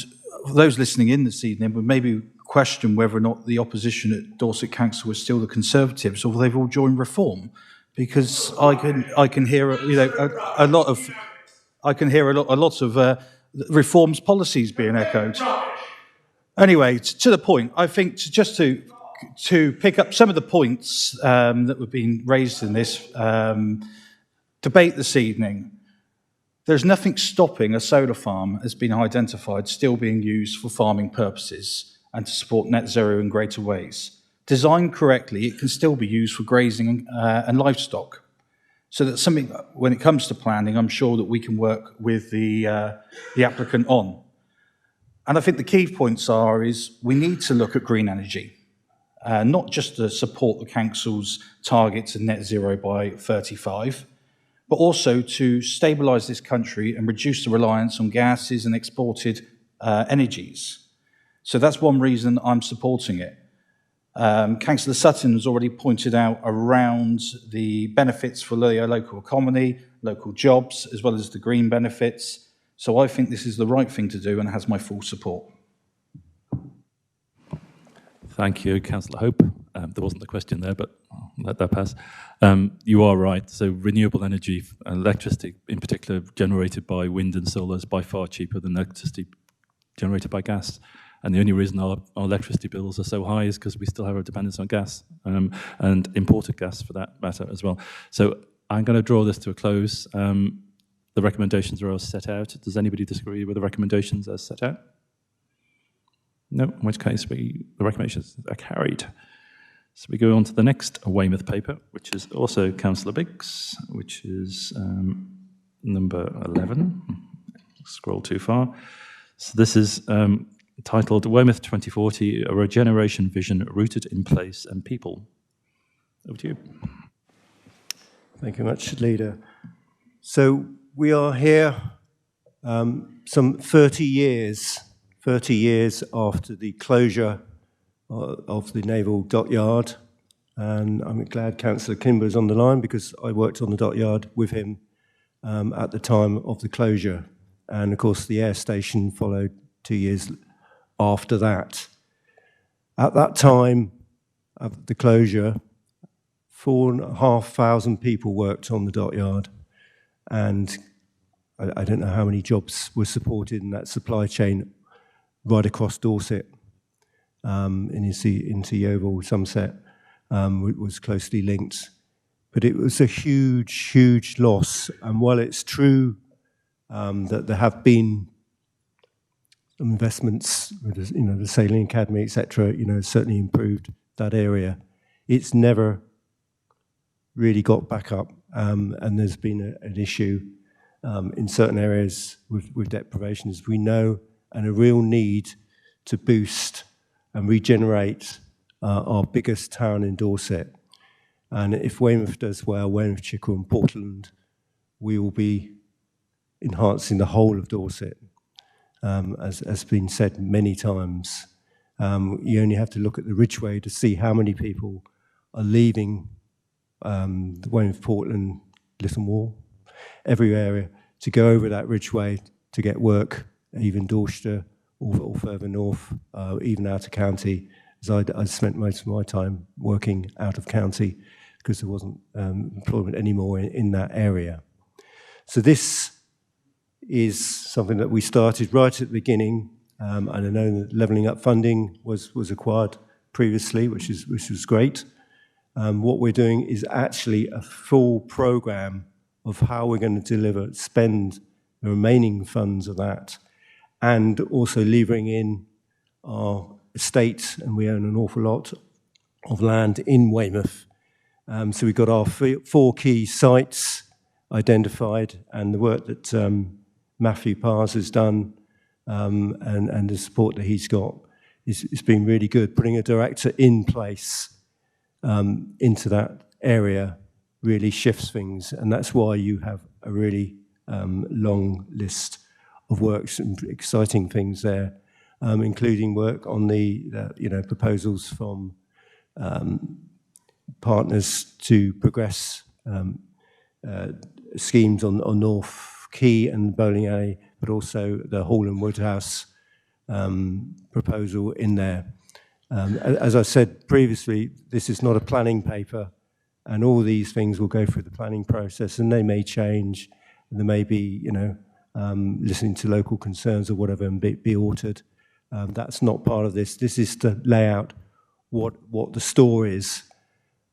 Speaker 20: for those listening in this evening would maybe question whether or not the opposition at Dorset Council was still the Conservatives, or they've all joined Reform, because I can hear a lot of Reform's policies being echoed. Anyway, to the point, I think just to pick up some of the points that were being raised in this debate this evening, there's nothing stopping a solar farm as being identified still being used for farming purposes and to support net zero in greater ways. Designed correctly, it can still be used for grazing and livestock. So that's something, when it comes to planning, I'm sure that we can work with the applicant on. And I think the key points is we need to look at green energy, not just to support the council's target to net zero by 35, but also to stabilise this country and reduce the reliance on gases and exported energies. So that's one reason I'm supporting it. Councillor Sutton has already pointed out around the benefits for the local economy, local jobs, as well as the green benefits. So I think this is the right thing to do and has my full support.
Speaker 1: Thank you, Councillor Hope. There wasn't a question there, but I'll let that pass. You are right. So renewable energy, electricity in particular, generated by wind and solar is by far cheaper than electricity generated by gas. And the only reason our electricity bills are so high is because we still have a dependence on gas, and imported gas for that matter as well. So I'm going to draw this to a close. The recommendations are all set out. Does anybody disagree with the recommendations as set out? No, in which case the recommendations are carried. So we go on to the next Weymouth paper, which is also Councillor Biggs, which is number 11. Scroll too far. So this is titled Weymouth 2040, a regeneration vision rooted in place and people. Over to you.
Speaker 9: Thank you much, Leader. So we are here some 30 years after the closure of the Naval Dockyard, and I'm glad Councillor Kimber is on the line because I worked on the dockyard with him at the time of the closure, and of course the air station followed 2 years after that. At that time of the closure, 4,500 people worked on the dockyard, and I don't know how many jobs were supported in that supply chain right across Dorset, into Yeovil, Somerset, was closely linked. But it was a huge, huge loss. And while it's true that there have been some investments, the Sailing Academy, etc., certainly improved that area. It's never really got back up, and there's been an issue in certain areas with deprivation, as we know, and a real need to boost and regenerate our biggest town in Dorset. And if Weymouth does well, Weymouth, Chickwell and Portland, we will be enhancing the whole of Dorset, as has been said many times. You only have to look at the Ridgeway to see how many people are leaving the Weymouth, Portland, Lytham Wall, every area, to go over that Ridgeway to get work, even Dorchester or further north, even out of county, as I spent most of my time working out of county because there wasn't employment anymore in that area. So this is something that we started right at the beginning, and I know that Levelling Up funding was acquired previously, which was great. What we're doing is actually a full program of how we're going to spend the remaining funds of that, and also levering in our estate, and we own an awful lot of land in Weymouth. So we've got our 4 key sites identified, and the work that Matthew Pars has done and the support that he's got it's been really good. Putting a director in place into that area really shifts things, and that's why you have a really long list of works and exciting things there, including work on the proposals from partners to progress schemes on North Quay and Bowling Alley, but also the Hall and Woodhouse proposal in there. As I said previously, this is not a planning paper, and all these things will go through the planning process, and they may change, and there may be, listening to local concerns or whatever, and be altered. That's not part of this. This is to lay out what the store is.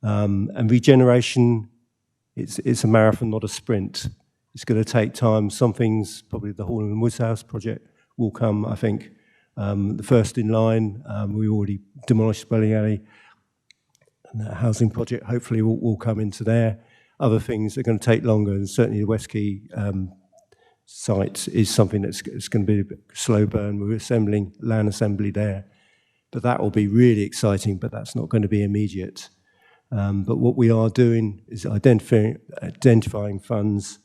Speaker 9: And regeneration, it's a marathon, not a sprint. It's going to take time. Some things, probably the Hall and Woodhouse project, will come, I think. The first in line, we already demolished Bowling Alley, and that housing project hopefully will come into there. Other things are going to take longer, and certainly the West Quay site is something that's going to be a slow burn. We're assembling land assembly there, but that will be really exciting, but that's not going to be immediate. But what we are doing is identifying funds,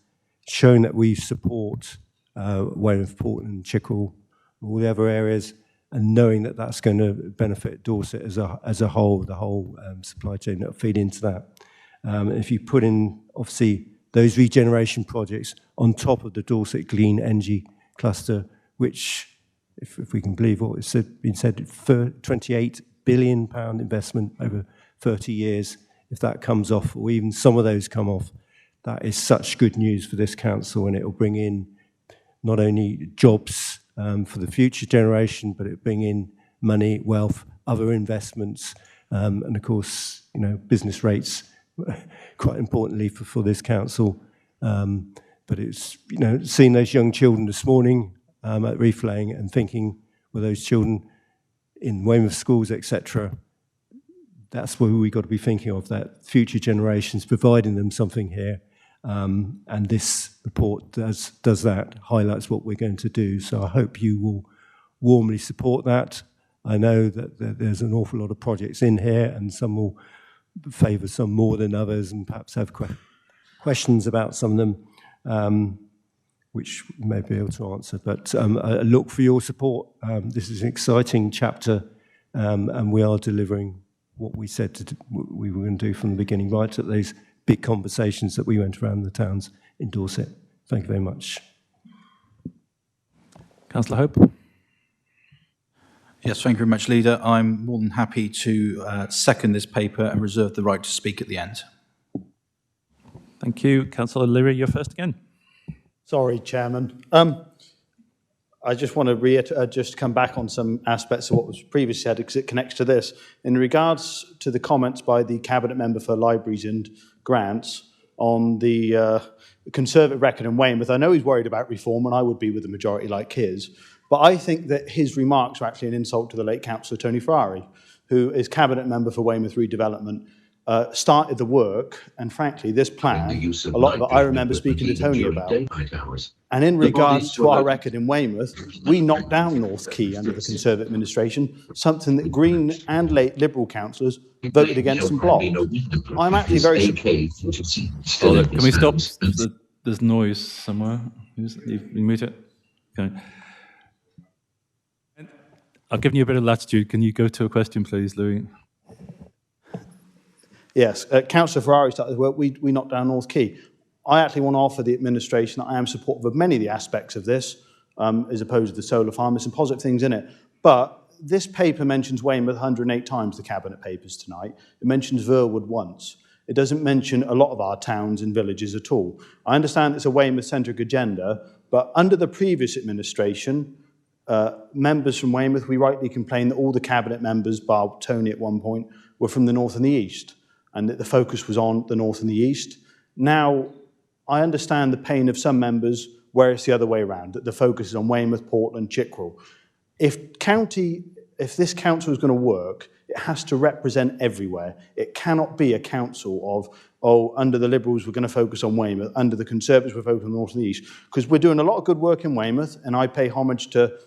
Speaker 9: showing that we support Weymouth, Portland, Chickwell, all the other areas, and knowing that that's going to benefit Dorset as a whole, the whole supply chain that will feed into that. If you put in, obviously, those regeneration projects on top of the Dorset Clean Energy Cluster, which, if we can believe what has been said, £28 billion investment over 30 years, if that comes off, or even some of those come off, that is such good news for this council, and it will bring in not only jobs for the future generation, but it will bring in money, wealth, other investments, and of course, business rates, quite importantly for this council. But it's, seeing those young children this morning at Reeflaying and thinking, well, those children in Weymouth schools, etc., that's where we've got to be thinking of, that future generations, providing them something here. And this report does that, highlights what we're going to do. So I hope you will warmly support that. I know that there's an awful lot of projects in here, and some will favour some more than others, and perhaps have questions about some of them, which we may be able to answer. But I look for your support. This is an exciting chapter, and we are delivering what we said we were going to do from the beginning, right at those big conversations that we went around the towns in Dorset. Thank you very much.
Speaker 20: Councillor Hope. Yes, thank you very much, Leader. I'm more than happy to second this paper and reserve the right to speak at the end.
Speaker 1: Thank you. Councillor Leary, you're first again.
Speaker 5: Sorry, Chairman. I just want to just come back on some aspects of what was previously said, because it connects to this. In regards to the comments by the Cabinet Member for Libraries and Grants on the Conservative record in Weymouth. I know he's worried about reform, and I would be with the majority like his, but I think that his remarks are actually an insult to the late Councillor Tony Ferrari, who is Cabinet Member for Weymouth Redevelopment, started the work, and frankly, this plan, a lot of it I remember speaking to Tony about. And in regards to our record in Weymouth, we knocked down North Quay under the Conservative administration, something that Green and late Liberal councillors voted against and blocked. I'm actually very
Speaker 1: surprised. Can we stop? There's noise somewhere. You mute it? Okay. I've given you a bit of latitude. Can you go to a question, please, Louis?
Speaker 5: Yes, Councillor Ferrari started the work. We knocked down North Quay. I actually want to offer the administration that I am supportive of many of the aspects of this, as opposed to the solar farm. There's some positive things in it. But this paper mentions Weymouth 108 times, the Cabinet papers tonight. It mentions Verwood once. It doesn't mention a lot of our towns and villages at all. I understand it's a Weymouth-centric agenda, but under the previous administration, members from Weymouth, we rightly complained that all the Cabinet members, bar Tony at one point, were from the north and the east, and that the focus was on the north and the east. Now, I understand the pain of some members where it's the other way around, that the focus is on Weymouth, Portland, Chickerell. If this council is going to work, it has to represent everywhere. It cannot be a council of, oh, under the Liberals we're going to focus on Weymouth, under the Conservatives we're focusing on the north and the east, because we're doing a lot of good work in Weymouth, and I pay homage to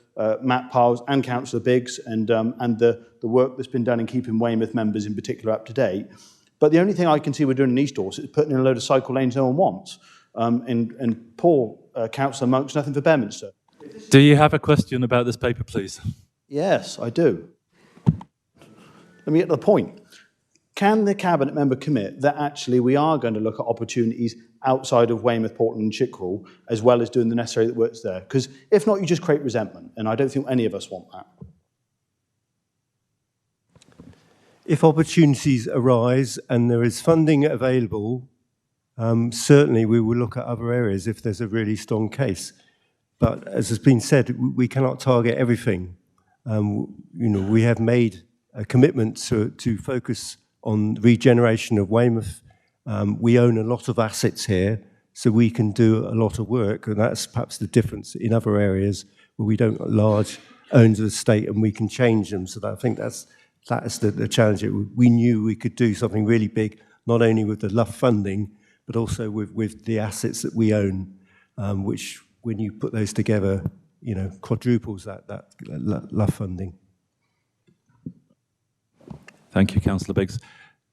Speaker 5: Matt Piles and Councillor Biggs and the work that's been done in keeping Weymouth members in particular up to date. But the only thing I can see we're doing in East Dorset is putting in a load of cycle lanes no one wants. And poor Councillor Monk's nothing for Bedminster.
Speaker 1: Do you have a question about this paper, please?
Speaker 5: Yes, I do. Let me get to the point. Can the Cabinet member commit that actually we are going to look at opportunities outside of Weymouth, Portland and Chickerell, as well as doing the necessary works there? Because if not, you just create resentment, and I don't think any of us want that.
Speaker 9: If opportunities arise and there is funding available, certainly we will look at other areas if there's a really strong case. But as has been said, we cannot target everything. We have made a commitment to focus on regeneration of Weymouth. We own a lot of assets here, so we can do a lot of work, and that's perhaps the difference in other areas where we don't have large owners of the state and we can change them. So I think that's the challenge. We knew we could do something really big, not only with the LUF funding, but also with the assets that we own, which, when you put those together, quadruples that LUF funding.
Speaker 1: Thank you, Councillor Biggs.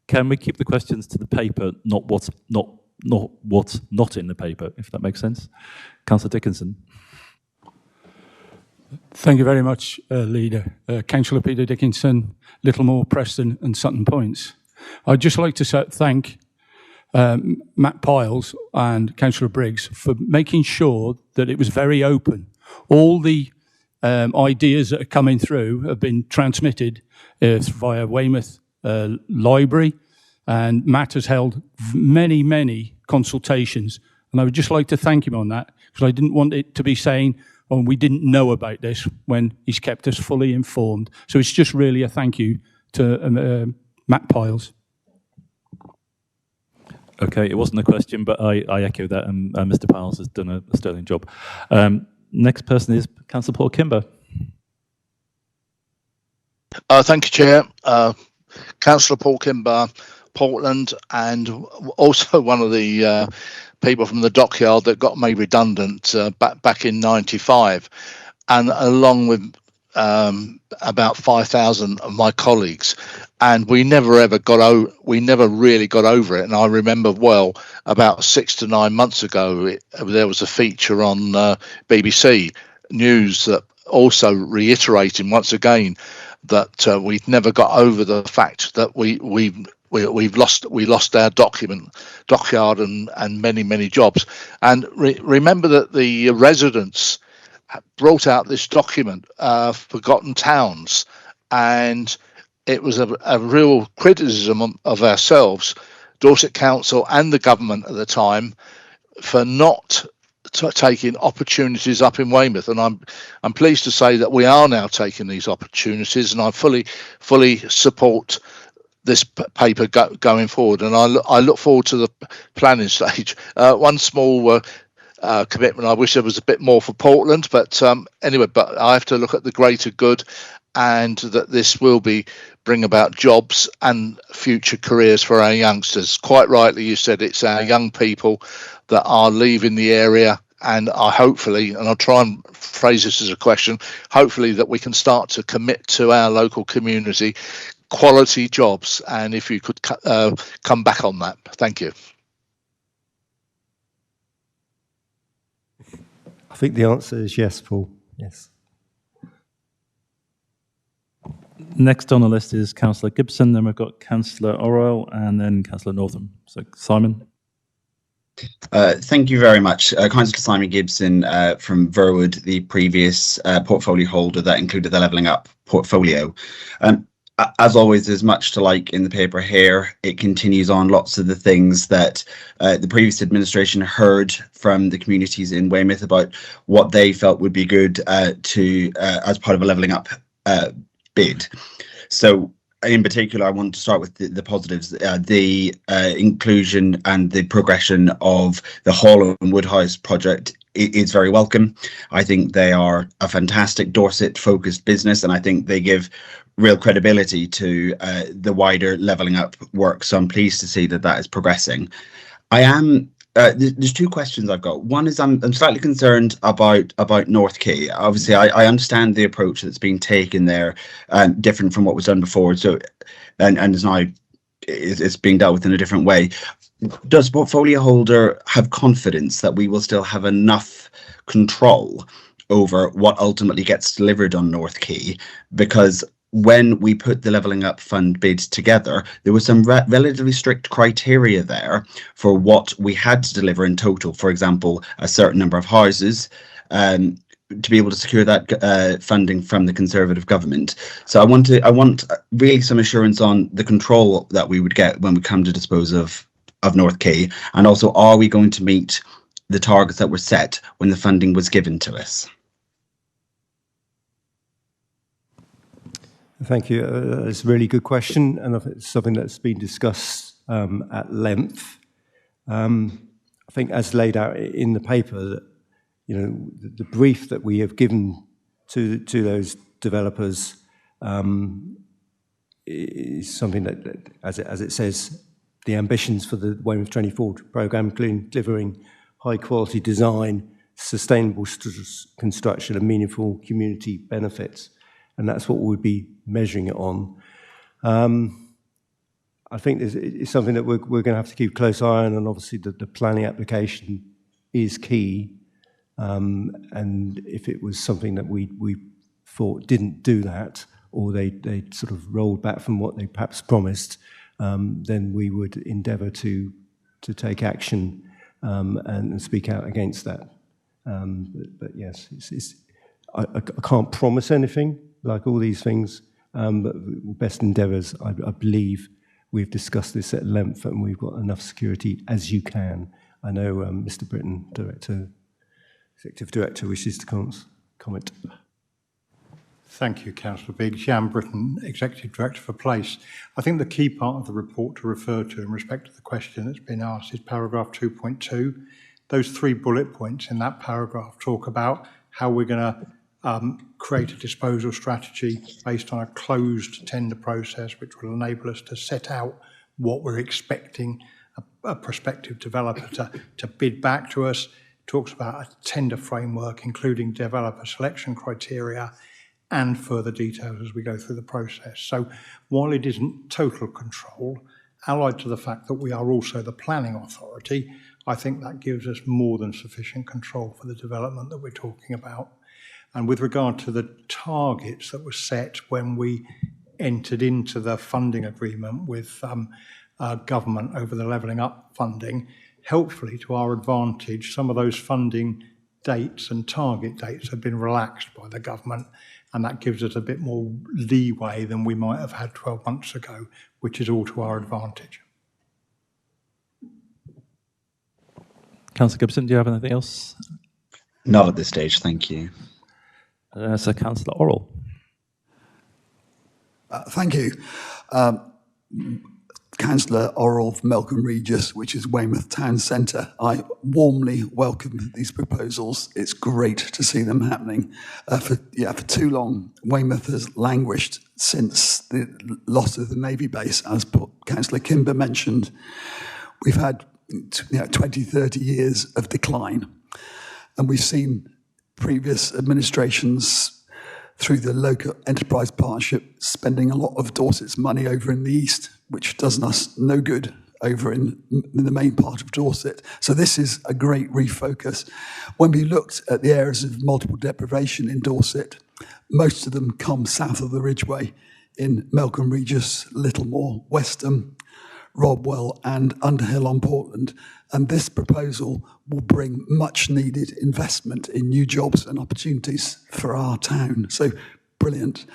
Speaker 1: Can we keep the questions to the paper, not what's not in the paper, if that makes sense? Councillor Dickinson.
Speaker 13: Thank you very much, Leader. Councillor Peter Dickinson, Littlemore, Preston and Sutton Points. I'd just like to thank Matt Piles and Councillor Briggs for making sure that it was very open. All the ideas that are coming through have been transmitted via Weymouth Library, and Matt has held many, many consultations. And I would just like to thank him on that, because I didn't want it to be saying, oh, we didn't know about this, when he's kept us fully informed. So it's just really a thank you to Matt Piles.
Speaker 1: Okay, it wasn't a question, but I echo that, and Mr. Piles has done a sterling job. Next person is Councillor Paul Kimber.
Speaker 16: Thank you, Chair. Councillor Paul Kimber, Portland, and also one of the people from the dockyard that got made redundant back in '95, and along with about 5,000 of my colleagues, and we never really got over it. And I remember well, about 6 to 9 months ago, there was a feature on BBC News that also reiterating once again that we'd never got over the fact that we lost our dockyard and many jobs. And remember that the residents brought out this document, Forgotten Towns, and it was a real criticism of ourselves, Dorset Council and the government at the time, for not taking opportunities up in Weymouth. And I'm pleased to say that we are now taking these opportunities, and I fully support this paper going forward, and I look forward to the planning stage. One small commitment, I wish there was a bit more for Portland, but anyway, but I have to look at the greater good, and that this will bring about jobs and future careers for our youngsters. Quite rightly, you said it's our young people that are leaving the area, and I hopefully, and I'll try and phrase this as a question, hopefully that we can start to commit to our local community quality jobs. And if you could come back on that. Thank you.
Speaker 9: I think the answer is yes, Paul. Yes.
Speaker 1: Next on the list is Councillor Gibson, then we've got Councillor Orwell, and then Councillor Northam. So, Simon.
Speaker 21: Thank you very much. Councillor Simon Gibson from Verwood, the previous portfolio holder that included the Levelling Up portfolio. As always, there's much to like in the paper here. It continues on lots of the things that the previous administration heard from the communities in Weymouth about what they felt would be good to as part of a Levelling Up bid. So in particular, I want to start with the positives. The inclusion and the progression of the Hall and Woodhouse project is very welcome. I think they are a fantastic Dorset-focused business, and I think they give real credibility to the wider Levelling Up work. So I'm pleased to see that that is progressing. I am. There's two questions I've got. One is I'm slightly concerned about North Quay. Obviously, I understand the approach that's been taken there, different from what was done before. So, and is now it's being dealt with in a different way. Does portfolio holder have confidence that we will still have enough control over what ultimately gets delivered on North Quay? Because when we put the Levelling Up Fund bid together, there was some relatively strict criteria there for what we had to deliver in total. For example, a certain number of houses to be able to secure that funding from the Conservative government. So I want really some assurance on the control that we would get when we come to dispose of North Quay, and also, are we going to meet the targets that were set when the funding was given to us?
Speaker 9: Thank you. That's a really good question, and it's something that's been discussed at length. I think, as laid out in the paper, that the brief that we have given to those developers is something that, as it says, the ambitions for the Weymouth 24 programme, including delivering high-quality design, sustainable construction, and meaningful community benefits. And that's what we'd be measuring it on. I think it's something that we're going to have to keep a close eye on, and obviously the planning application is key. And if it was something that we thought didn't do that, or they sort of rolled back from what they perhaps promised, then we would endeavour to take action and speak out against that. But yes, I can't promise anything, like all these things, but best endeavours, I believe we've discussed this at length, and we've got enough security as you can. I know Mr. Britton, Executive Director, wishes to comment.
Speaker 20: Thank you, Councillor Biggs. Jan Britton, Executive Director for Place. I think the key part of the report to refer to in respect to the question that's been asked is paragraph 2.2. Those 3 bullet points in that paragraph talk about how we're going to create a disposal strategy based on a closed tender process, which will enable us to set out what we're expecting a prospective developer to bid back to us. It talks about a tender framework, including developer selection criteria and further details as we go through the process. So while it isn't total control, allied to the fact that we are also the planning authority, I think that gives us more than sufficient control for the development that we're talking about. And with regard to the targets that were set when we entered into the funding agreement with government over the Levelling Up funding, helpfully to our advantage, some of those funding dates and target dates have been relaxed by the government, and that gives us a bit more leeway than we might have had 12 months ago, which is all to our advantage.
Speaker 1: Councillor Gibson, do you have anything else?
Speaker 21: Not at this stage, thank you.
Speaker 1: So Councillor Orwell.
Speaker 22: Thank you.
Speaker 2: Councillor Orrell of Melcombe Regis, which is Weymouth Town Centre. I warmly welcome these proposals. It's great to see them happening. For too long, Weymouth has languished since the loss of the Navy base, as Councillor Kimber mentioned. We've had 20, 30 years of decline, and we've seen previous administrations through the local enterprise partnership spending a lot of Dorset's money over in the east, which does us no good over in the main part of Dorset. So this is a great refocus. When we looked at the areas of multiple deprivation in Dorset, most of them come south of the Ridgeway in Melcombe Regis, Littlemore, Westham, Rodwell and Underhill on Portland. And this proposal will bring much needed investment in new jobs and opportunities for our town. So brilliant.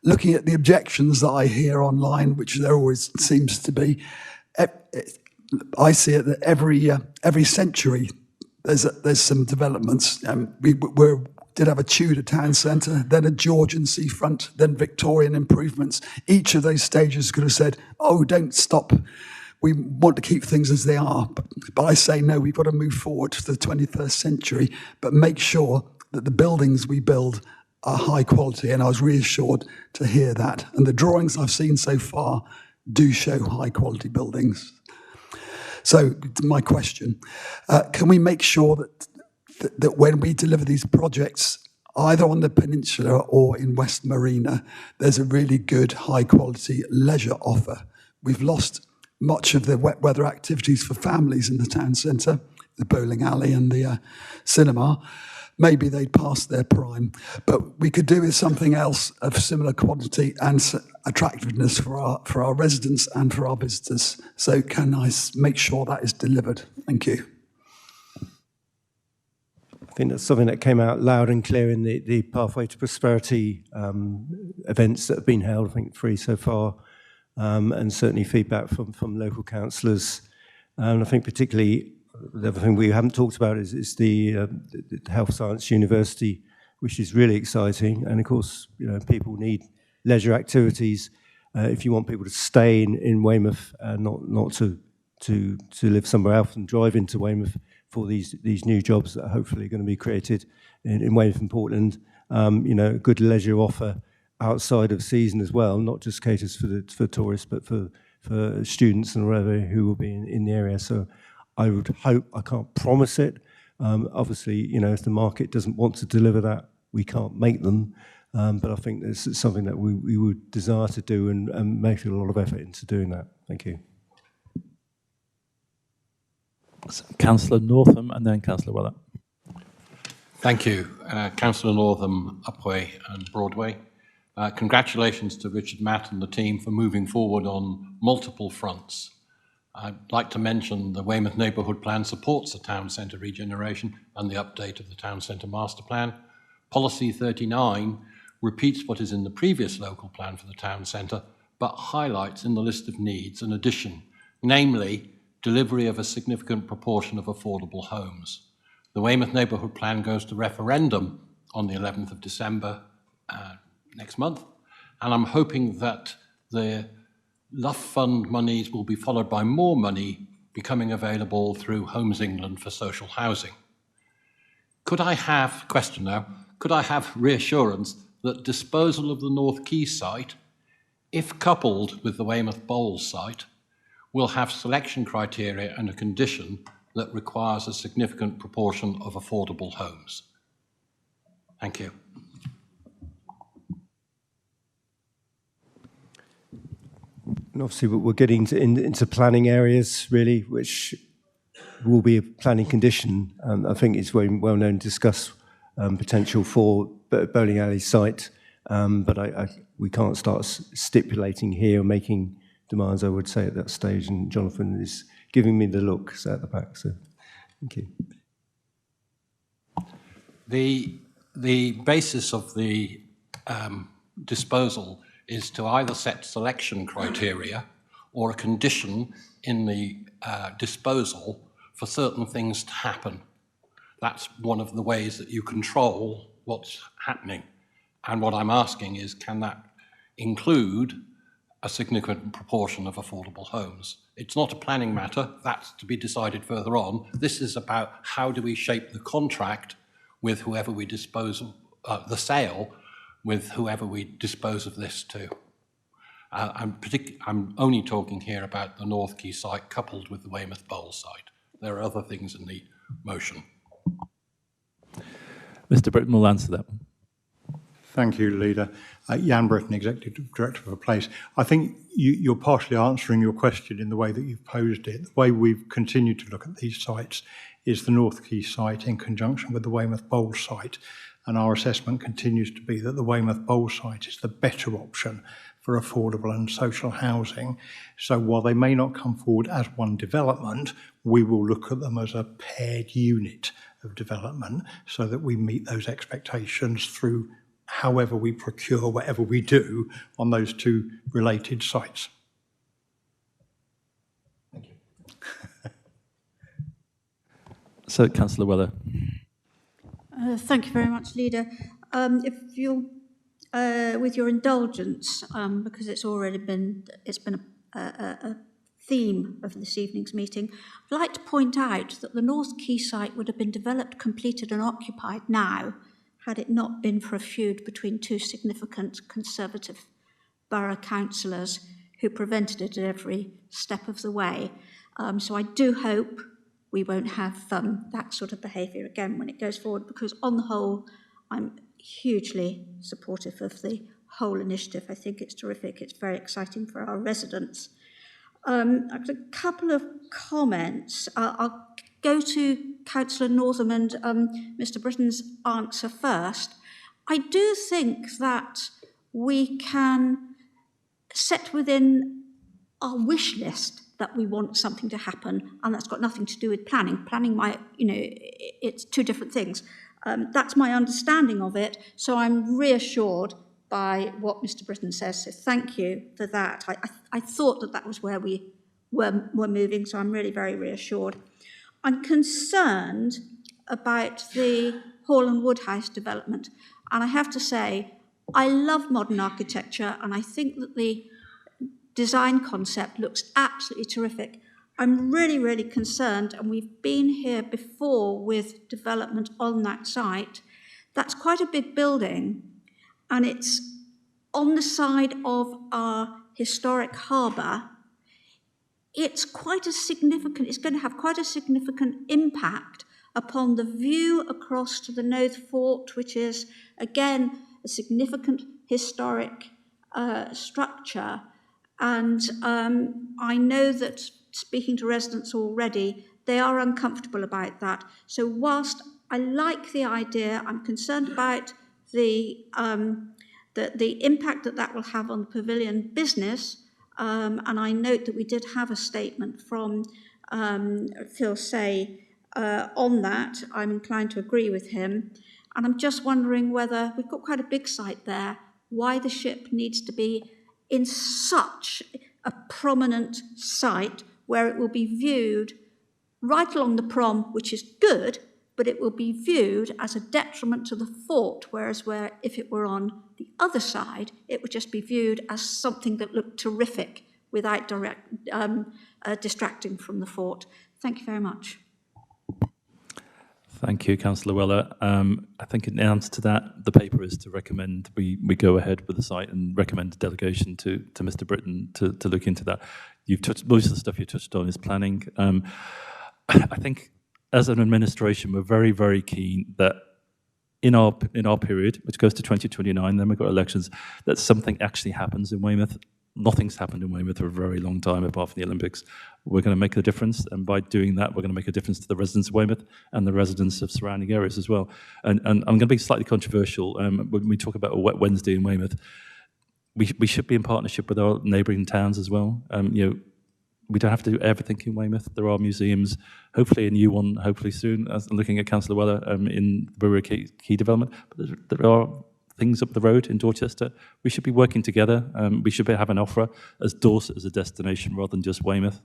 Speaker 2: Looking at the objections that I hear online, which there always seems to be, I see it that every century there's some developments. We did have a Tudor town centre, then a Georgian seafront, then Victorian improvements. Each of those stages could have said, oh, don't stop. We want to keep things as they are. But I say, no, we've got to move forward to the 21st century, but make sure that the buildings we build are high quality. And I was reassured to hear that. And the drawings I've seen so far do show high quality buildings. So my question, can we make sure that when we deliver these projects, either on the peninsula or in West Marina, there's a really good high quality leisure offer? We've lost much of the wet weather activities for families in the town centre, the bowling alley and the cinema. Maybe they'd past their prime, but we could do with something else of similar quality and attractiveness for our residents and for our visitors. So can I make sure that is delivered? Thank you.
Speaker 9: I think that's something that came out loud and clear in the Pathway to Prosperity events that have been held, I think 3 so far, and certainly feedback from local councillors. And I think particularly the other thing we haven't talked about is the Health Science University, which is really exciting. And of course, people need leisure activities. If you want people to stay in Weymouth, not to live somewhere else and drive into Weymouth for these new jobs that are hopefully going to be created in Weymouth and Portland, a good leisure offer outside of season as well, not just caters for tourists, but for students and whatever who will be in the area. So I would hope, I can't promise it. Obviously, if the market doesn't want to deliver that, we can't make them. But I think this is something that we would desire to do and make a lot of effort into doing that. Thank you.
Speaker 1: Councillor Northam and then Councillor Weller.
Speaker 14: Thank you. Councillor Northam, Upway and Broadway. Congratulations to Richard, Matt and the team for moving forward on multiple fronts. I'd like to mention the Weymouth Neighbourhood Plan supports the town centre regeneration and the update of the town centre master plan. Policy 39 repeats what is in the previous local plan for the town centre, but highlights in the list of needs an addition, namely delivery of a significant proportion of affordable homes. The Weymouth Neighbourhood Plan goes to referendum on the 11th of December next month, and I'm hoping that the Luff Fund monies will be followed by more money becoming available through Homes England for social housing. Could I have reassurance that disposal of the North Quay site, if coupled with the Weymouth Bowls site, will have selection criteria and a condition that requires a significant proportion of affordable homes? Thank you.
Speaker 9: And obviously, we're getting into planning areas, really, which will be a planning condition. I think it's very well known to discuss potential for bowling alley site, but we can't start stipulating here or making demands, I would say, at that stage. And Jonathan is giving me the look at the back, so thank you.
Speaker 14: The basis of the disposal is to either set selection criteria or a condition in the disposal for certain things to happen. That's one of the ways that you control what's happening. And what I'm asking is, can that include a significant proportion of affordable homes. It's not a planning matter, that's to be decided further on. This is about how do we shape the contract with whoever we dispose of, the sale with whoever we dispose of this to. I'm only talking here about the North Quay site coupled with the Weymouth Bowl site. There are other things in the motion.
Speaker 1: Mr. Britton will answer that one.
Speaker 6: Thank you, Leader. Jan Britton, Executive Director for Place. I think you're partially answering your question in the way that you've posed it. The way we've continued to look at these sites is the North Quay site in conjunction with the Weymouth Bowl site. And our assessment continues to be that the Weymouth Bowl site is the better option for affordable and social housing. So while they may not come forward as one development, we will look at them as a paired unit of development so that we meet those expectations through however we procure whatever we do on those two related sites.
Speaker 1: Thank you. So, Councillor Weller.
Speaker 10: Thank you very much, Leader. If you'll, with your indulgence, because it's been a theme of this evening's meeting, I'd like to point out that the North Quay site would have been developed, completed and occupied now had it not been for a feud between two significant Conservative borough councillors who prevented it at every step of the way. So I do hope we won't have that sort of behaviour again when it goes forward, because on the whole, I'm hugely supportive of the whole initiative. I think it's terrific. It's very exciting for our residents. I've got a couple of comments. I'll go to Councillor Northam and Mr. Britton's answer first. I do think that we can set within our wish list that we want something to happen, and that's got nothing to do with planning. Planning might, it's two different things. That's my understanding of it, so I'm reassured by what Mr. Britton says, so thank you for that. I thought that was where we were moving, so I'm really very reassured. I'm concerned about the Hall and Woodhouse development, and I have to say, I love modern architecture, and I think that the design concept looks absolutely terrific. I'm really, really concerned, and we've been here before with development on that site. That's quite a big building, and it's on the side of our historic harbour. It's going to have quite a significant impact upon the view across to the Nothe Fort, which is, again, a significant historic structure. And I know that speaking to residents already, they are uncomfortable about that. So whilst I like the idea, I'm concerned about the impact that will have on the pavilion business. And I note that we did have a statement from Phil Say on that. I'm inclined to agree with him. And I'm just wondering whether we've got quite a big site there, why the ship needs to be in such a prominent site where it will be viewed right along the prom, which is good, but it will be viewed as a detriment to the fort, whereas if it were on the other side, it would just be viewed as something that looked terrific without distracting from the fort. Thank you very much.
Speaker 1: Thank you, Councillor Weller. I think in answer to that, the paper is to recommend we go ahead with the site and recommend a delegation to Mr. Britton to look into that. Most of the stuff you touched on is planning. I think as an administration, we're very, very keen that in our period, which goes to 2029, then we've got elections, that something actually happens in Weymouth. Nothing's happened in Weymouth for a very long time apart from the Olympics. We're going to make a difference, and by doing that, we're going to make a difference to the residents of Weymouth and the residents of surrounding areas as well. And I'm going to be slightly controversial. When we talk about a Wet Wednesday in Weymouth, we should be in partnership with our neighbouring towns as well. We don't have to do everything in Weymouth. There are museums, hopefully a new one, hopefully soon. As looking at Councillor Weller in the Brewery Quay development, but there are things up the road in Dorchester. We should be working together. We should have an offer as Dorset as a destination rather than just Weymouth.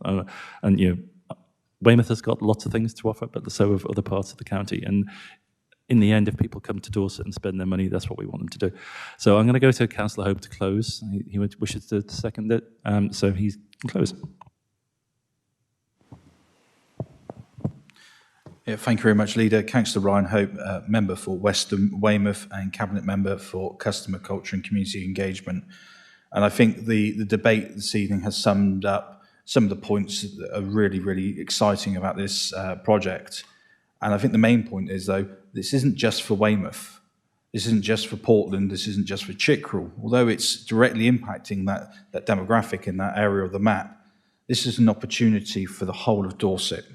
Speaker 1: Weymouth has got lots of things to offer, but so have other parts of the county. And in the end, if people come to Dorset and spend their money, that's what we want them to do. So I'm going to go to Councillor Hope to close. He wishes to second it, so he can close.
Speaker 20: Yeah, thank you very much, Leader. Councillor Ryan Hope, Member for Western Weymouth and Cabinet Member for Customer Culture and Community Engagement. And I think the debate this evening has summed up some of the points that are really, really exciting about this project. And I think the main point is, though, this isn't just for Weymouth. This isn't just for Portland. This isn't just for Chickerell. Although it's directly impacting that demographic in that area of the map, this is an opportunity for the whole of Dorset.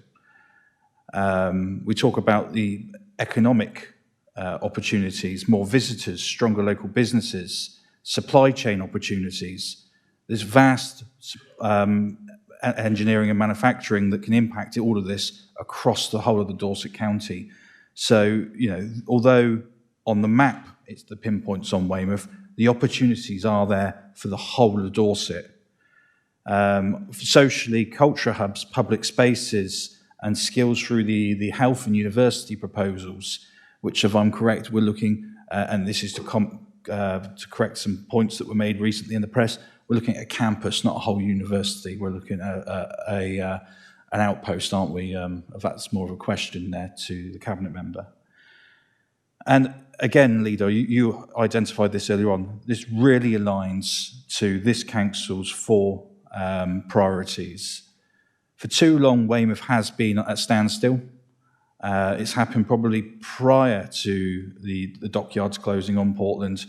Speaker 20: We talk about the economic opportunities, more visitors, stronger local businesses, supply chain opportunities. There's vast engineering and manufacturing that can impact all of this across the whole of the Dorset County. So, although on the map it's the pinpoints on Weymouth, the opportunities are there for the whole of Dorset. Socially, culture hubs, public spaces, and skills through the health and university proposals, which, if I'm correct, we're looking, and this is to correct some points that were made recently in the press, we're looking at a campus, not a whole university. We're looking at an outpost, aren't we? That's more of a question there to the Cabinet Member. And again, Leader, you identified this earlier on. This really aligns to this council's 4 priorities. For too long, Weymouth has been at standstill. It's happened probably prior to the dockyards closing on Portland.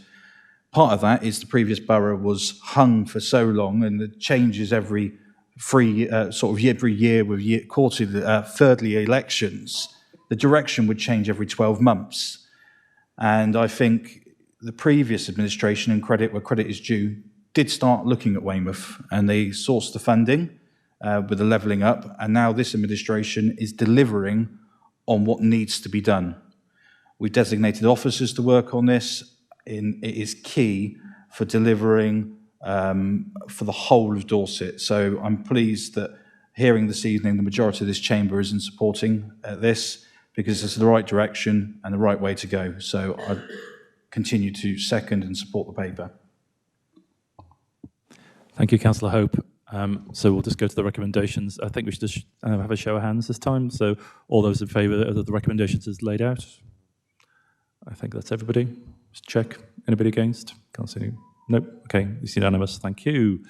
Speaker 20: Part of that is the previous borough was hung for so long, and the changes every year with quarterly, thirdly elections. The direction would change every 12 months. And I think the previous administration, and credit where credit is due, did start looking at Weymouth, and they sourced the funding with the levelling up, and now this administration is delivering on what needs to be done. We've designated officers to work on this. It is key for delivering for the whole of Dorset. So I'm pleased that hearing this evening the majority of this chamber is in supporting this, because it's the right direction and the right way to go. So I continue to second and support the paper.
Speaker 1: Thank you, Councillor Hope. So we'll just go to the recommendations. I think we should just have a show of hands this time. So all those in favour of the recommendations as laid out? I think that's everybody. Just check. Anybody against? Can't see any. Nope. Okay, it's unanimous. Thank you.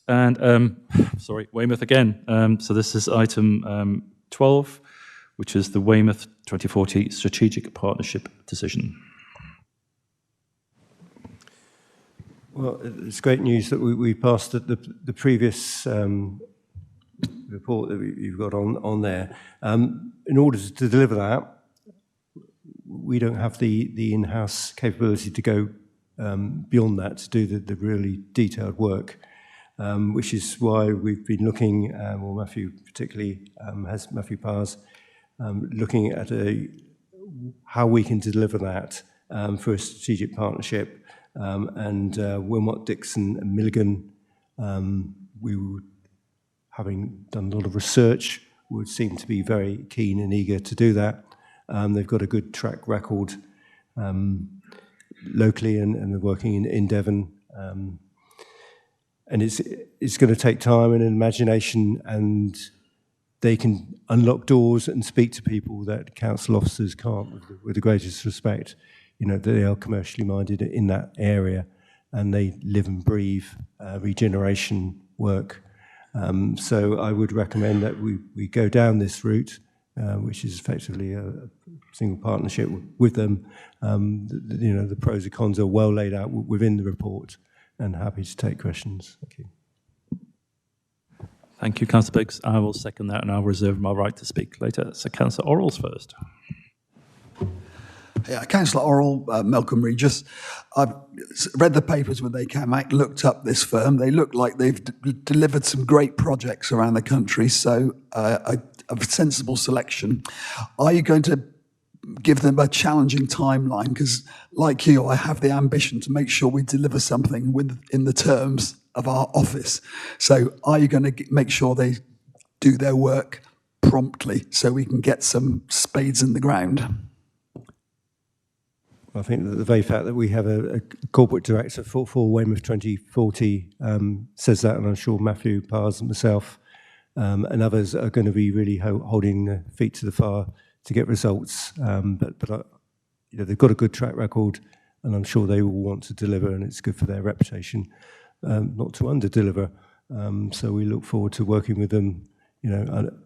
Speaker 1: And, sorry, Weymouth again. So this is item 12, which is the Weymouth 2040 Strategic Partnership Decision.
Speaker 9: Well, it's great news that we passed the previous report that you've got on there. In order to deliver that, we don't have the in-house capability to go beyond that to do the really detailed work, which is why we've been looking, well, Matthew particularly, Matthew Pars, looking at how we can deliver that for a strategic partnership. And Wilmot, Dixon and Milligan, we would, having done a lot of research, would seem to be very keen and eager to do that. They've got a good track record locally and they're working in Devon. And it's going to take time and imagination, and they can unlock doors and speak to people that council officers can't, with the greatest respect. You know, they are commercially minded in that area, and they live and breathe regeneration work. So I would recommend that we go down this route, which is effectively a single partnership with them. The pros and cons are well laid out within the report, and happy to take questions. Thank you.
Speaker 1: Thank you, Councillor Biggs. I will second that, and I'll reserve my right to speak later. So Councillor Orrells first.
Speaker 2: Yeah, Councillor Orrell, Malcolm Regis. I've read the papers when they came out, looked up this firm. They look like they've delivered some great projects around the country, so a sensible selection. Are you going to give them a challenging timeline? Because, like you, I have the ambition to make sure we deliver something within the terms of our office. So are you going to make sure they do their work promptly so we can get some spades in the ground?
Speaker 9: I think that the very fact that we have a corporate director for Weymouth 2040 says that, and I'm sure Matthew, Pars, and myself and others are going to be really holding their feet to the fire to get results. But they've got a good track record, and I'm sure they will want to deliver, and it's good for their reputation not to under-deliver. So we look forward to working with them,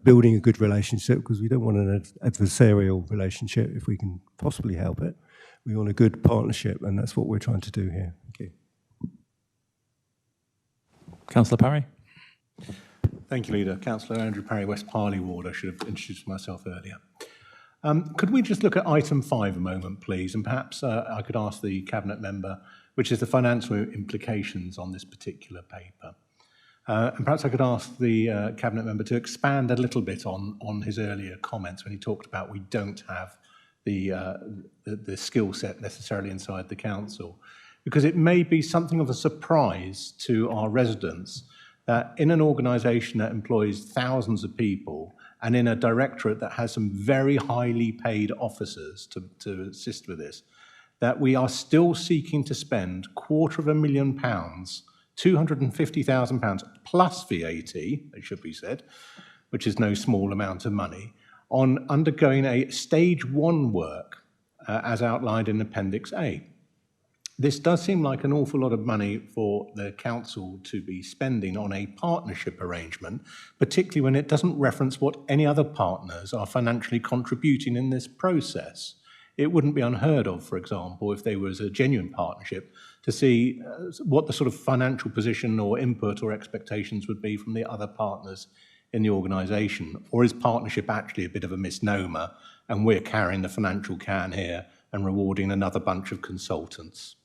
Speaker 9: building a good relationship, because we don't want an adversarial relationship if we can possibly help it. We want a good partnership, and that's what we're trying to do here. Thank you.
Speaker 1: Councillor Parry.
Speaker 8: Thank you, Leader. Councillor Andrew Parry, West Parley Ward. I should have introduced myself earlier. Could we just look at item 5 a moment, please? And perhaps I could ask the Cabinet member, which is the financial implications on this particular paper. And perhaps I could ask the Cabinet member to expand a little bit on his earlier comments when he talked about we don't have the skill set necessarily inside the council. Because it may be something of a surprise to our residents that in an organisation that employs thousands of people and in a directorate that has some very highly paid officers to assist with this, that we are still seeking to spend £250,000, £250,000 plus VAT, it should be said, which is no small amount of money, on undergoing a stage 1 work as outlined in Appendix A. This does seem like an awful lot of money for the council to be spending on a partnership arrangement, particularly when it doesn't reference what any other partners are financially contributing in this process. It wouldn't be unheard of, for example, if there was a genuine partnership, to see what the sort of financial position or input or expectations would be from the other partners in the organisation. Or is partnership actually a bit of a misnomer and we're carrying the financial can here and rewarding another bunch of consultants?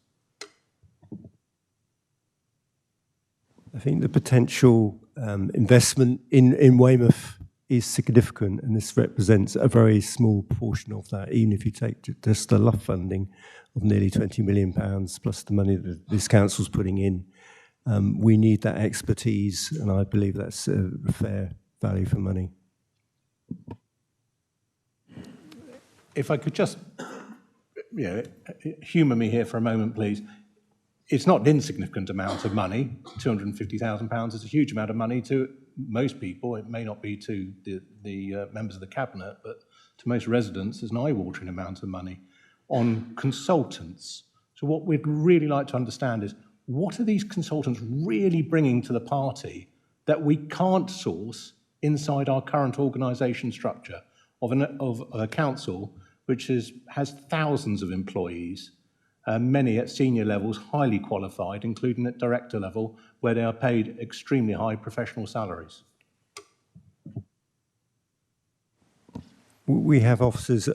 Speaker 9: I think the potential investment in Weymouth is significant, and this represents a very small portion of that, even if you take just the LUF funding of nearly £20 million plus the money that this council's putting in. We need that expertise, and I believe that's a fair value for money.
Speaker 8: If I could just humour me here for a moment, please. It's not an insignificant amount of money. £250,000 is a huge amount of money to most people. It may not be to the members of the Cabinet, but to most residents, it's an eye-watering amount of money on consultants. So what we'd really like to understand is, what are these consultants really bringing to the party that we can't source inside our current organisation structure of a council which has thousands of employees, many at senior levels, highly qualified, including at director level, where they are paid extremely high professional salaries?
Speaker 9: We have officers,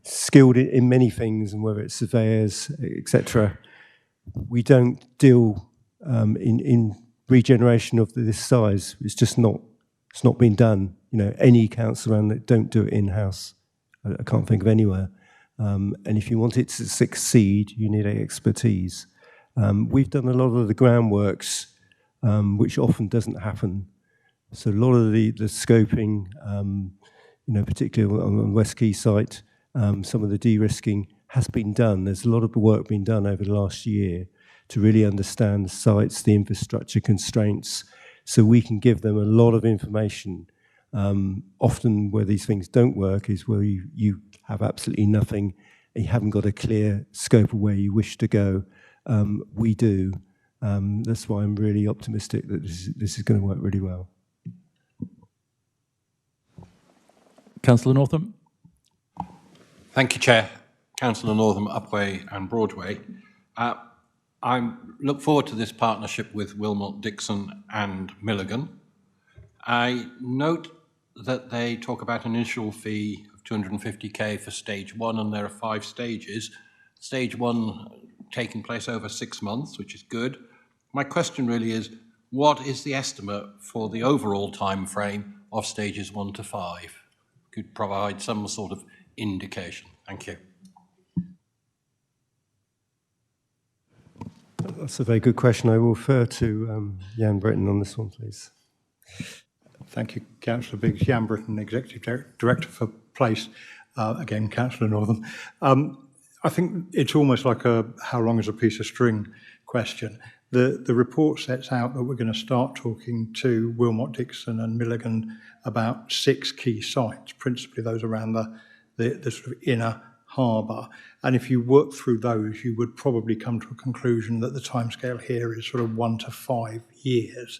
Speaker 9: skilled in many things, and whether it's surveyors, etc. We don't deal in regeneration of this size. It's just not. It's not been done. Any council around that don't do it in-house. I can't think of anywhere. And if you want it to succeed, you need expertise. We've done a lot of the groundworks, which often doesn't happen. So a lot of the scoping, particularly on the West Quay site, some of the de-risking has been done. There's a lot of work been done over the last year to really understand the sites, the infrastructure constraints, so we can give them a lot of information. Often where these things don't work is where you have absolutely nothing, and you haven't got a clear scope of where you wish to go. We do. That's why I'm really optimistic that this is going to work really well.
Speaker 1: Councillor Northam.
Speaker 14: Thank you, Chair. Councillor Northam, Upwey and Broadway. I look forward to this partnership with Wilmot Dixon and Milligan. I note that they talk about an initial fee of £250,000 for stage 1, and there are 5 stages. Stage 1 taking place over 6 months, which is good. My question really is, what is the estimate for the overall time frame of stages 1 to 5? Could provide some sort of indication. Thank you.
Speaker 9: That's a very good question. I will refer to Jan Britton on this one, please.
Speaker 6: Thank you, Councillor Biggs. Jan Britton, Executive Director for Place. Again, Councillor Northam. I think it's almost like a how long is a piece of string question. The report sets out that we're going to start talking to Wilmot Dixon and Milligan about 6 key sites, principally those around the sort of inner harbour. And if you work through those, you would probably come to a conclusion that the timescale here is sort of 1 to 5 years.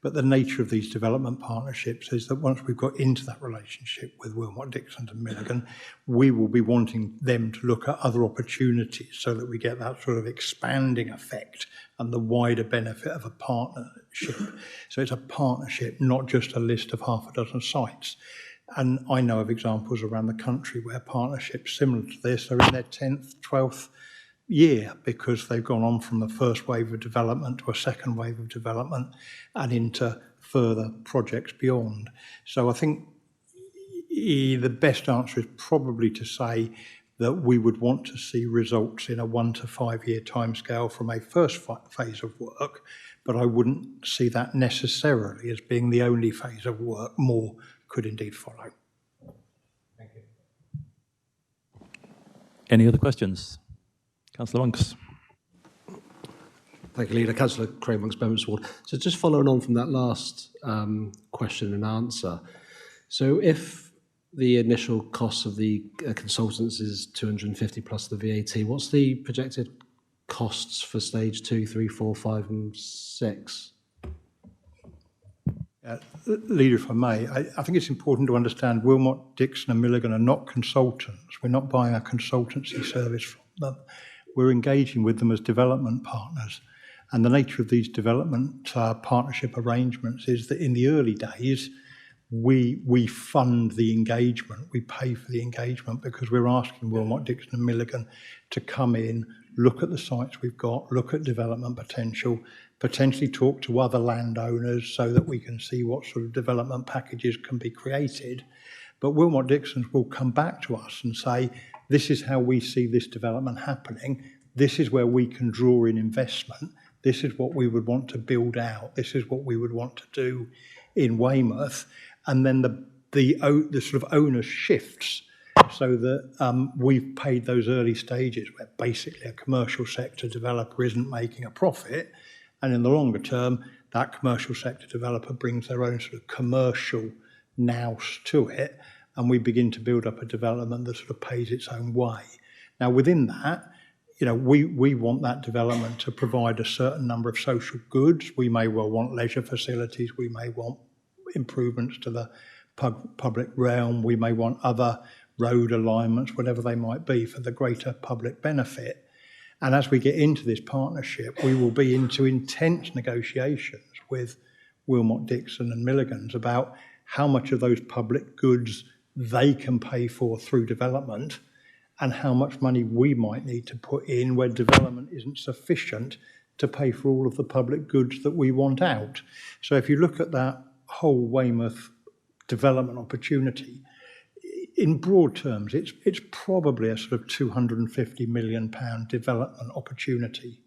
Speaker 6: But the nature of these development partnerships is that once we've got into that relationship with Wilmot Dixon and Milligan, we will be wanting them to look at other opportunities so that we get that sort of expanding effect and the wider benefit of a partnership. So it's a partnership, not just a list of half a dozen sites. And I know of examples around the country where partnerships similar to this are in their 10th, 12th year because they've gone on from the first wave of development to a second wave of development and into further projects beyond. So I think the best answer is probably to say that we would want to see results in a 1 to 5 year timescale from a first phase of work, but I wouldn't see that necessarily as being the only phase of work. More could indeed follow.
Speaker 1: Thank you. Any other questions? Councillor Monks.
Speaker 17: Thank you, Leader. Councillor Craig Monks, Bemis Ward. So just following on from that last question and answer. So if the initial cost of the consultants is 250 plus the VAT, what's the projected costs for stage 2, 3, 4, 5 and 6?
Speaker 6: Leader, if I may, I think it's important to understand Wilmot, Dixon and Milligan are not consultants. We're not buying a consultancy service from them. We're engaging with them as development partners. And the nature of these development partnership arrangements is that in the early days, we fund the engagement, we pay for the engagement because we're asking Wilmot, Dixon and Milligan to come in, look at the sites we've got, look at development potential, potentially talk to other landowners so that we can see what sort of development packages can be created. But Wilmot Dixon will come back to us and say, this is how we see this development happening, this is where we can draw in investment, this is what we would want to build out, this is what we would want to do in Weymouth. And then the sort of onus shifts so that we've paid those early stages where basically a commercial sector developer isn't making a profit. And in the longer term, that commercial sector developer brings their own sort of commercial nous to it. And we begin to build up a development that sort of pays its own way. Now, within that, you know, we want that development to provide a certain number of social goods. We may well want leisure facilities. We may want improvements to the public realm. We may want other road alignments, whatever they might be, for the greater public benefit. And as we get into this partnership, we will be into intense negotiations with Wilmot Dixon and Milligans about how much of those public goods they can pay for through development and how much money we might need to put in where development isn't sufficient to pay for all of the public goods that we want out. So if you look at that whole Weymouth development opportunity, in broad terms, it's probably a sort of £250 million development opportunity.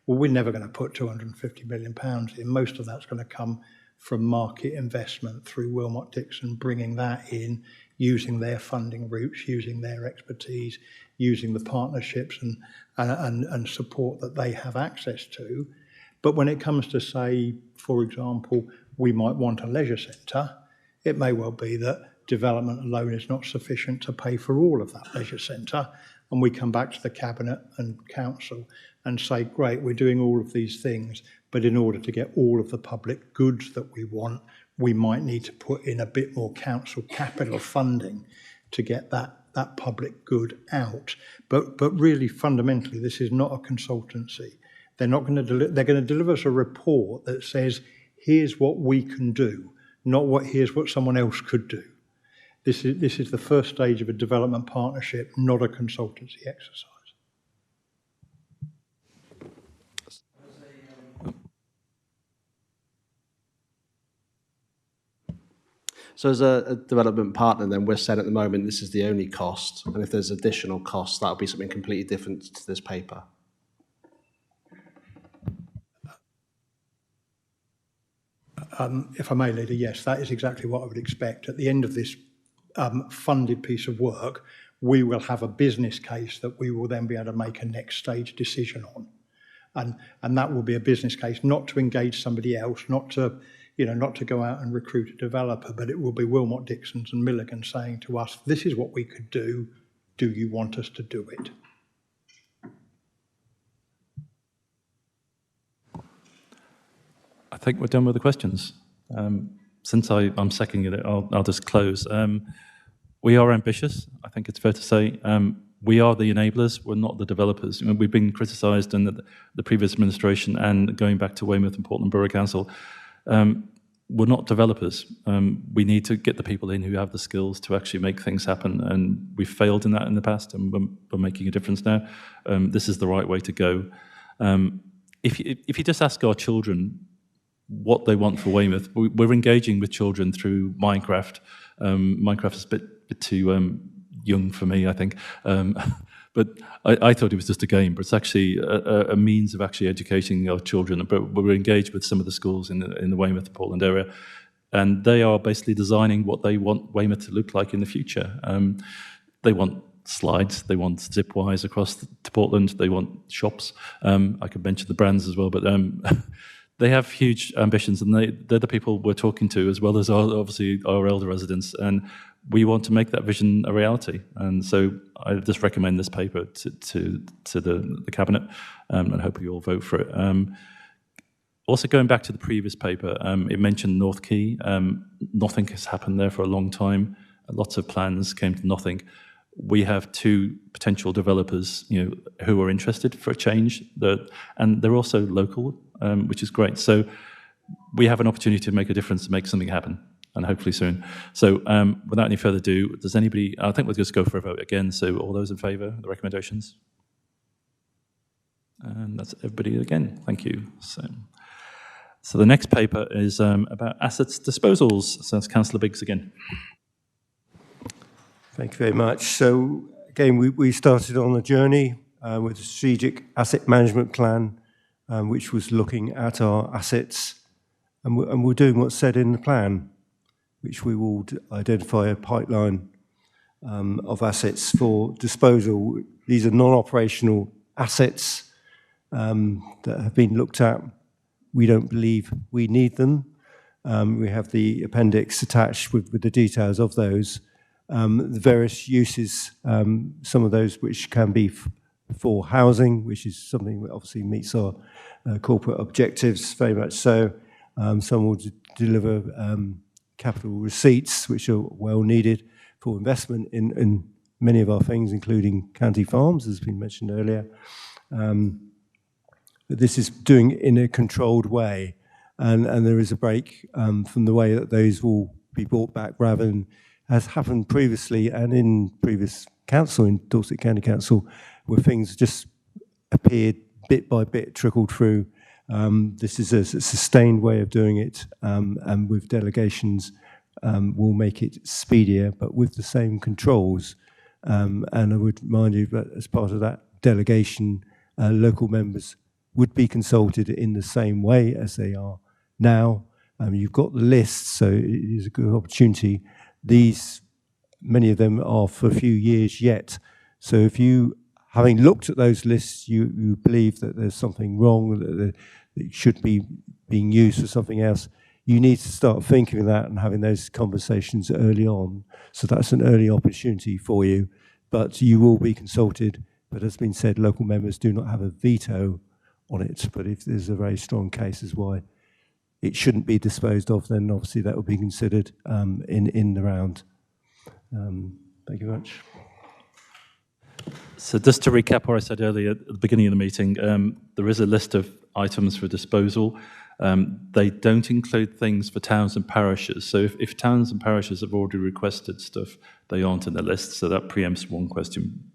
Speaker 6: Well, we're never going to put £250 million in. Most of that's going to come from market investment through Wilmot Dixon, bringing that in, using their funding routes, using their expertise, using the partnerships and support that they have access to. But when it comes to, say, for example, we might want a leisure centre, it may well be that development alone is not sufficient to pay for all of that leisure centre. And we come back to the Cabinet and Council and say, great, we're doing all of these things, but in order to get all of the public goods that we want, we might need to put in a bit more council capital funding to get that public good out. But really, fundamentally, this is not a consultancy. They're not going to they're going to deliver us a report that says, here's what we can do, not here's what someone else could do. This is the first stage of a development partnership, not a consultancy exercise.
Speaker 17: So as a development partner, then we're saying at the moment this is the only cost, and if there's additional costs, that'll be something completely different to this paper.
Speaker 6: If I may, Leader, yes, that is exactly what I would expect. At the end of this funded piece of work, we will have a business case that we will then be able to make a next stage decision on. And that will be a business case, not to engage somebody else, not to go out and recruit a developer, but it will be Wilmot Dixons and Milligan saying to us, this is what we could do. Do you want us to do it?
Speaker 1: I think we're done with the questions. Since I'm seconding it, I'll just close. We are ambitious, I think it's fair to say. We are the enablers, we're not the developers. We've been criticised in the previous administration and going back to Weymouth and Portland Borough Council. We're not developers. We need to get the people in who have the skills to actually make things happen, and we've failed in that in the past, and we're making a difference now. This is the right way to go. If you just ask our children what they want for Weymouth, we're engaging with children through Minecraft. Minecraft is a bit too young for me, I think. But I thought it was just a game, but it's actually a means of actually educating our children. But we're engaged with some of the schools in the Weymouth and Portland area, and they are basically designing what they want Weymouth to look like in the future. They want slides, they want zip wires across to Portland, they want shops. I could mention the brands as well, but they have huge ambitions, and they're the people we're talking to, as well as obviously our elder residents, and we want to make that vision a reality. And so I just recommend this paper to the Cabinet, and hope you all vote for it. Also, going back to the previous paper, it mentioned North Quay. Nothing has happened there for a long time. Lots of plans came to nothing. We have 2 potential developers, who are interested for a change, and they're also local, which is great. So we have an opportunity to make a difference, to make something happen, and hopefully soon. So without any further ado, does anybody, I think we'll just go for a vote again. So all those in favour of the recommendations? And that's everybody again. Thank you. So the next paper is about assets disposals. So that's Councillor Biggs again.
Speaker 9: Thank you very much. So again, we started on a journey with a strategic asset management plan, which was looking at our assets, and we're doing what's said in the plan, which we will identify a pipeline of assets for disposal. These are non-operational assets that have been looked at. We don't believe we need them. We have the appendix attached with the details of those. The various uses, some of those which can be for housing, which is something that obviously meets our corporate objectives very much so. Some will deliver capital receipts, which are well needed for investment in many of our things, including county farms, as has been mentioned earlier. But this is doing it in a controlled way, and there is a break from the way that those will be brought back, rather than, as happened previously and in previous council, in Dorset County Council, where things just appeared bit by bit, trickled through. This is a sustained way of doing it, and with delegations will make it speedier, but with the same controls. And I would remind you that as part of that delegation, local members would be consulted in the same way as they are now. You've got the list, so it is a good opportunity. Many of them are for a few years yet. So if you, having looked at those lists, you believe that there's something wrong, that it should be being used for something else, you need to start thinking of that and having those conversations early on. So that's an early opportunity for you. But you will be consulted. But as has been said, local members do not have a veto on it. But if there's a very strong case as why it shouldn't be disposed of, then obviously that will be considered in the round. Thank you very much.
Speaker 1: So just to recap what I said earlier at the beginning of the meeting, there is a list of items for disposal. They don't include things for towns and parishes. So if towns and parishes have already requested stuff, they aren't in the list. So that preempts one question.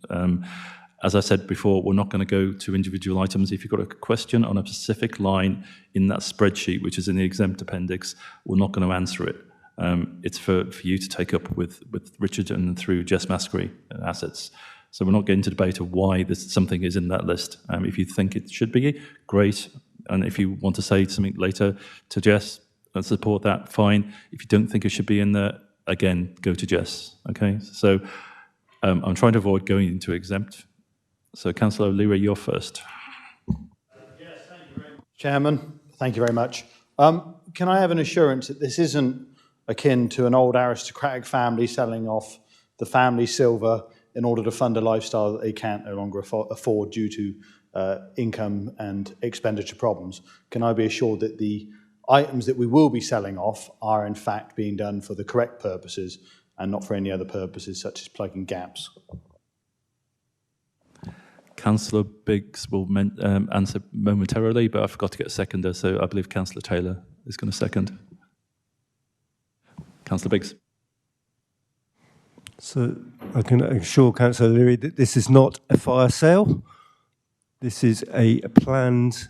Speaker 1: As I said before, we're not going to go to individual items. If you've got a question on a specific line in that spreadsheet, which is in the exempt appendix, we're not going to answer it. It's for you to take up with Richard and through Jess Maskery assets. So we're not getting to debate of why something is in that list. If you think it should be, great. And if you want to say something later to Jess and support that, fine. If you don't think it should be in there, again, go to Jess. Okay. So I'm trying to avoid going into exempt. So Councillor O'Leary, you're first.
Speaker 5: Chairman, thank you very much. Can I have an assurance that this isn't akin to an old aristocratic family selling off the family silver in order to fund a lifestyle that they can't no longer afford due to income and expenditure problems? Can I be assured that the items that we will be selling off are in fact being done for the correct purposes and not for any other purposes such as plugging gaps?
Speaker 1: Councillor Biggs will answer momentarily, but I forgot to get a seconder, so I believe Councillor Taylor is going to second. Councillor Biggs.
Speaker 9: So I can assure Councillor Leary that this is not a fire sale. This is a planned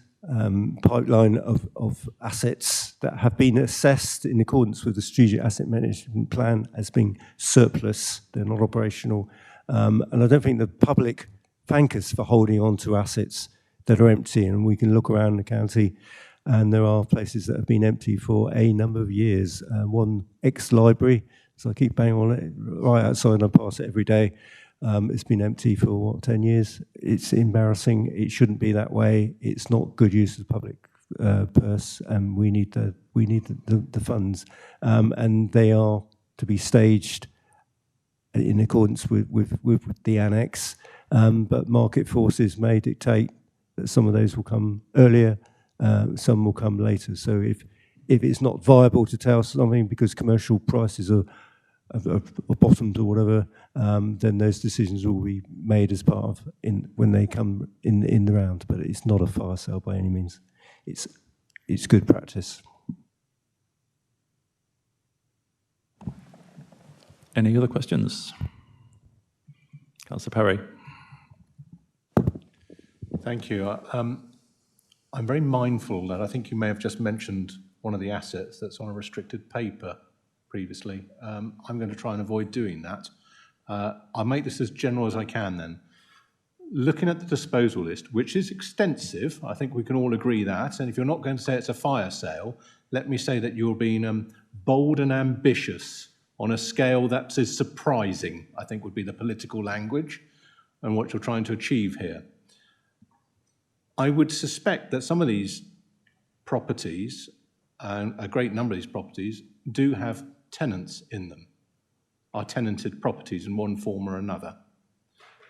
Speaker 9: pipeline of assets that have been assessed in accordance with the Strategic Asset Management Plan as being surplus. They're not operational. And I don't think the public thank us for holding on to assets that are empty. And we can look around the county and there are places that have been empty for a number of years. One ex-library, so I keep banging on it right outside, I pass it every day. It's been empty for, what, 10 years? It's embarrassing. It shouldn't be that way. It's not good use of the public purse, and we need the funds. And they are to be staged in accordance with the annex. But market forces may dictate that some of those will come earlier, some will come later. So if it's not viable to tell something because commercial prices are bottomed or whatever, then those decisions will be made as part of when they come in the round. But it's not a fire sale by any means. It's good practice.
Speaker 1: Any other questions? Councillor Perry.
Speaker 8: Thank you. I'm very mindful that I think you may have just mentioned one of the assets that's on a restricted paper previously. I'm going to try and avoid doing that. I'll make this as general as I can then. Looking at the disposal list, which is extensive, I think we can all agree that, and if you're not going to say it's a fire sale, let me say that you're being bold and ambitious on a scale that is surprising, I think would be the political language, and what you're trying to achieve here. I would suspect that some of these properties, and a great number of these properties, do have tenants in them, are tenanted properties in one form or another.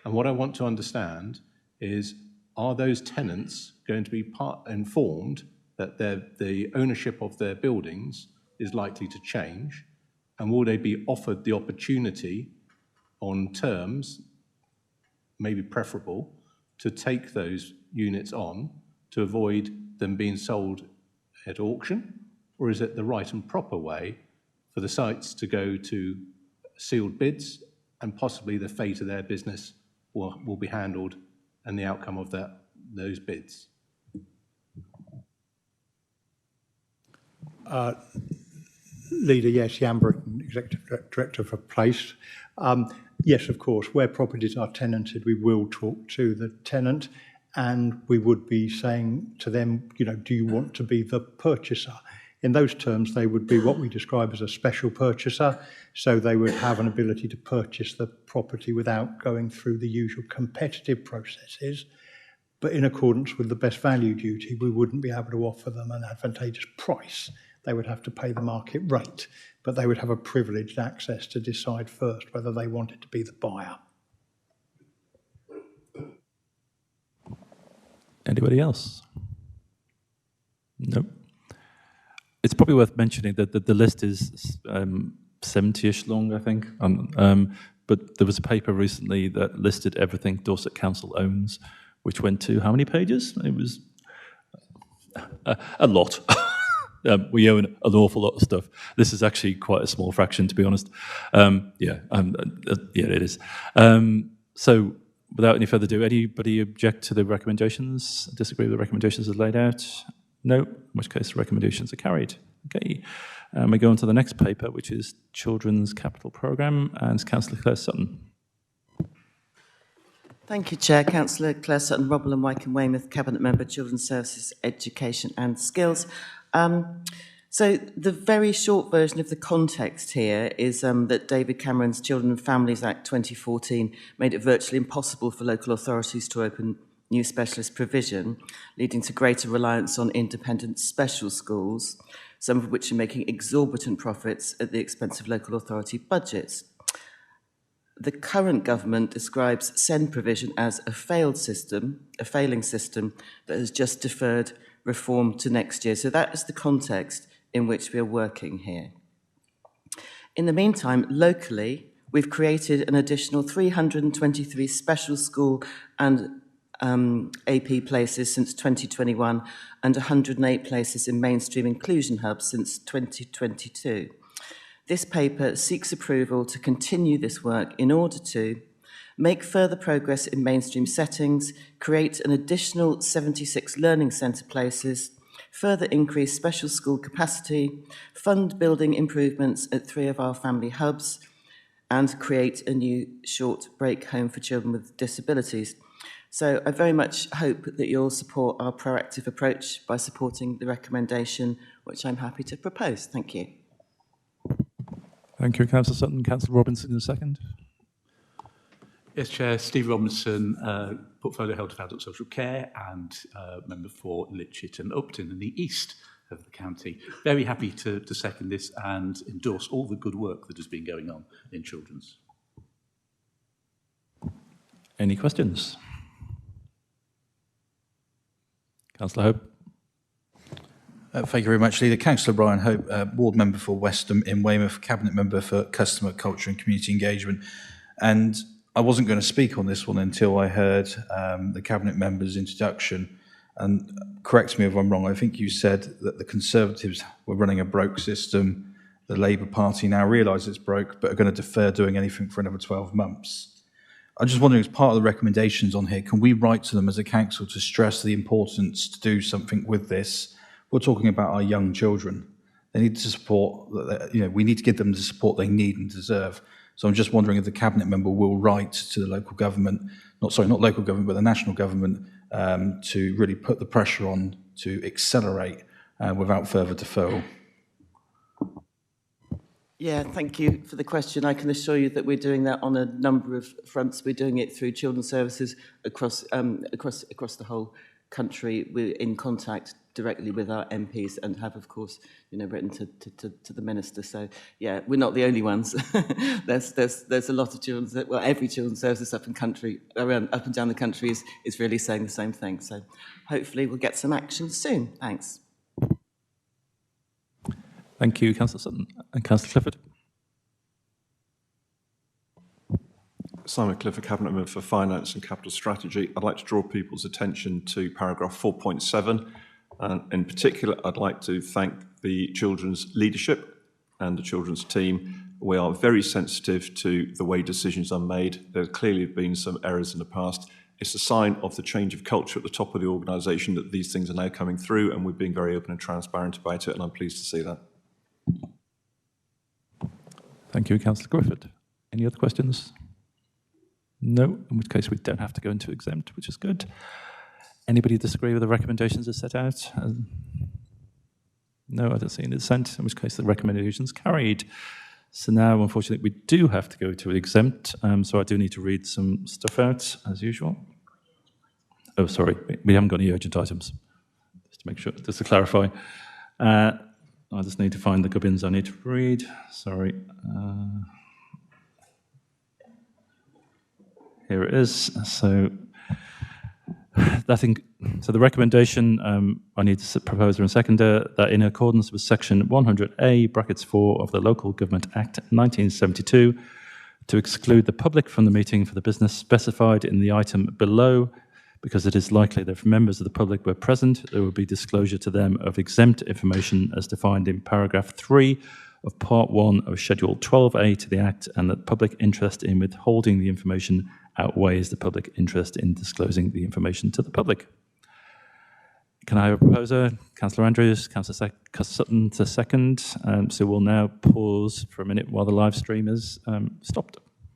Speaker 8: And what I want to understand is, are those tenants going to be informed that the ownership of their buildings is likely to change, and will they be offered the opportunity on terms, maybe preferable, to take those units on to avoid them being sold at auction? Or is it the right and proper way for the sites to go to sealed bids, and possibly the fate of their business will be handled and the outcome of those bids?
Speaker 6: Leader, yes, Jan Britton, Executive Director for Place. Yes, of course, where properties are tenanted, we will talk to the tenant, and we would be saying to them, do you want to be the purchaser? In those terms, they would be what we describe as a special purchaser, so they would have an ability to purchase the property without going through the usual competitive processes. But in accordance with the best value duty, we wouldn't be able to offer them an advantageous price. They would have to pay the market rate, but they would have a privileged access to decide first whether they wanted to be the buyer.
Speaker 1: Anybody else? No. It's probably worth mentioning that the list is 70-ish long, I think. But there was a paper recently that listed everything Dorset Council owns, which went to how many pages? It was a lot. We own an awful lot of stuff. This is actually quite a small fraction, to be honest. Yeah, it is. So without any further ado, anybody object to the recommendations? Disagree with the recommendations as laid out? No, in which case the recommendations are carried. Okay, we go on to the next paper, which is Children's Capital Programme, and it's Councillor Claire Sutton.
Speaker 12: Thank you, Chair. Councillor Claire Sutton, Robble and Wyke and Weymouth, Cabinet Member, Children's Services, Education and Skills. So the very short version of the context here is that David Cameron's Children and Families Act 2014 made it virtually impossible for local authorities to open new specialist provision, leading to greater reliance on independent special schools, some of which are making exorbitant profits at the expense of local authority budgets. The current government describes SEND provision as a failing system that has just deferred reform to next year. So that is the context in which we are working here. In the meantime, locally, we've created an additional 323 special school and AP places since 2021 and 108 places in mainstream inclusion hubs since 2022. This paper seeks approval to continue this work in order to make further progress in mainstream settings, create an additional 76 learning centre places, further increase special school capacity, fund building improvements at 3 of our family hubs, and create a new short break home for children with disabilities. So I very much hope that you'll support our proactive approach by supporting the recommendation, which I'm happy to propose. Thank you.
Speaker 1: Thank you, Councillor Sutton. Councillor Robinson in a second.
Speaker 13: Yes, Chair. Steve Robinson, Portfolio Health of Adult Social Care and member for Litchett and Upton in the east of the county. Very happy to second this and endorse all the good work that has been going on in children's.
Speaker 1: Any questions? Councillor Hope.
Speaker 20: Thank you very much, Leader. Councillor Brian Hope, Ward Member for Westham in Weymouth, Cabinet Member for Customer, Culture and Community Engagement. And I wasn't going to speak on this one until I heard the Cabinet Member's introduction. And correct me if I'm wrong, I think you said that the Conservatives were running a broke system. The Labour Party now realise it's broke, but are going to defer doing anything for another 12 months. I'm just wondering, as part of the recommendations on here, can we write to them as a council to stress the importance to do something with this? We're talking about our young children. They need to support, we need to give them the support they need and deserve. So I'm just wondering if the Cabinet Member will write to the local government, not local government, but the national government, to really put the pressure on to accelerate without further deferral.
Speaker 12: Yeah, thank you for the question. I can assure you that we're doing that on a number of fronts. We're doing it through children's services across the whole country. We're in contact directly with our MPs and have, of course, written to the minister. So, yeah, we're not the only ones. there's a lot of children's, every children's services up and down the country is really saying the same thing. So, hopefully, we'll get some action soon. Thanks.
Speaker 1: Thank you, Councillor Sutton. And Councillor Clifford.
Speaker 4: Simon Clifford, Cabinet Member for Finance and Capital Strategy. I'd like to draw people's attention to paragraph 4.7. And in particular, I'd like to thank the children's leadership and the children's team. We are very sensitive to the way decisions are made. There clearly have been some errors in the past. It's a sign of the change of culture at the top of the organisation that these things are now coming through, and we're being very open and transparent about it, and I'm pleased to see that.
Speaker 1: Thank you, Councillor Griffith. Any other questions? No, in which case we don't have to go into exempt, which is good. Anybody disagree with the recommendations as set out? No, I don't see any dissent, in which case the recommendations carried. So now, unfortunately, we do have to go to exempt, so I do need to read some stuff out, as usual. Oh, sorry, we haven't got any urgent items. Just to make sure, just to clarify. I just need to find the gubbins I need to read. Sorry. Here it is. So the recommendation, I need to propose and seconder that in accordance with section 100A, brackets 4 of the Local Government Act 1972, to exclude the public from the meeting for the business specified in the item below, because it is likely that if members of the public were present, there would be disclosure to them of exempt information as defined in paragraph 3 of part 1 of Schedule 12A to the Act, and that public interest in withholding the information outweighs the public interest in disclosing the information to the public. Can I have a proposer? Councillor Andrews, Councillor Sutton to second. So we'll now pause for a minute while the live stream is stopped.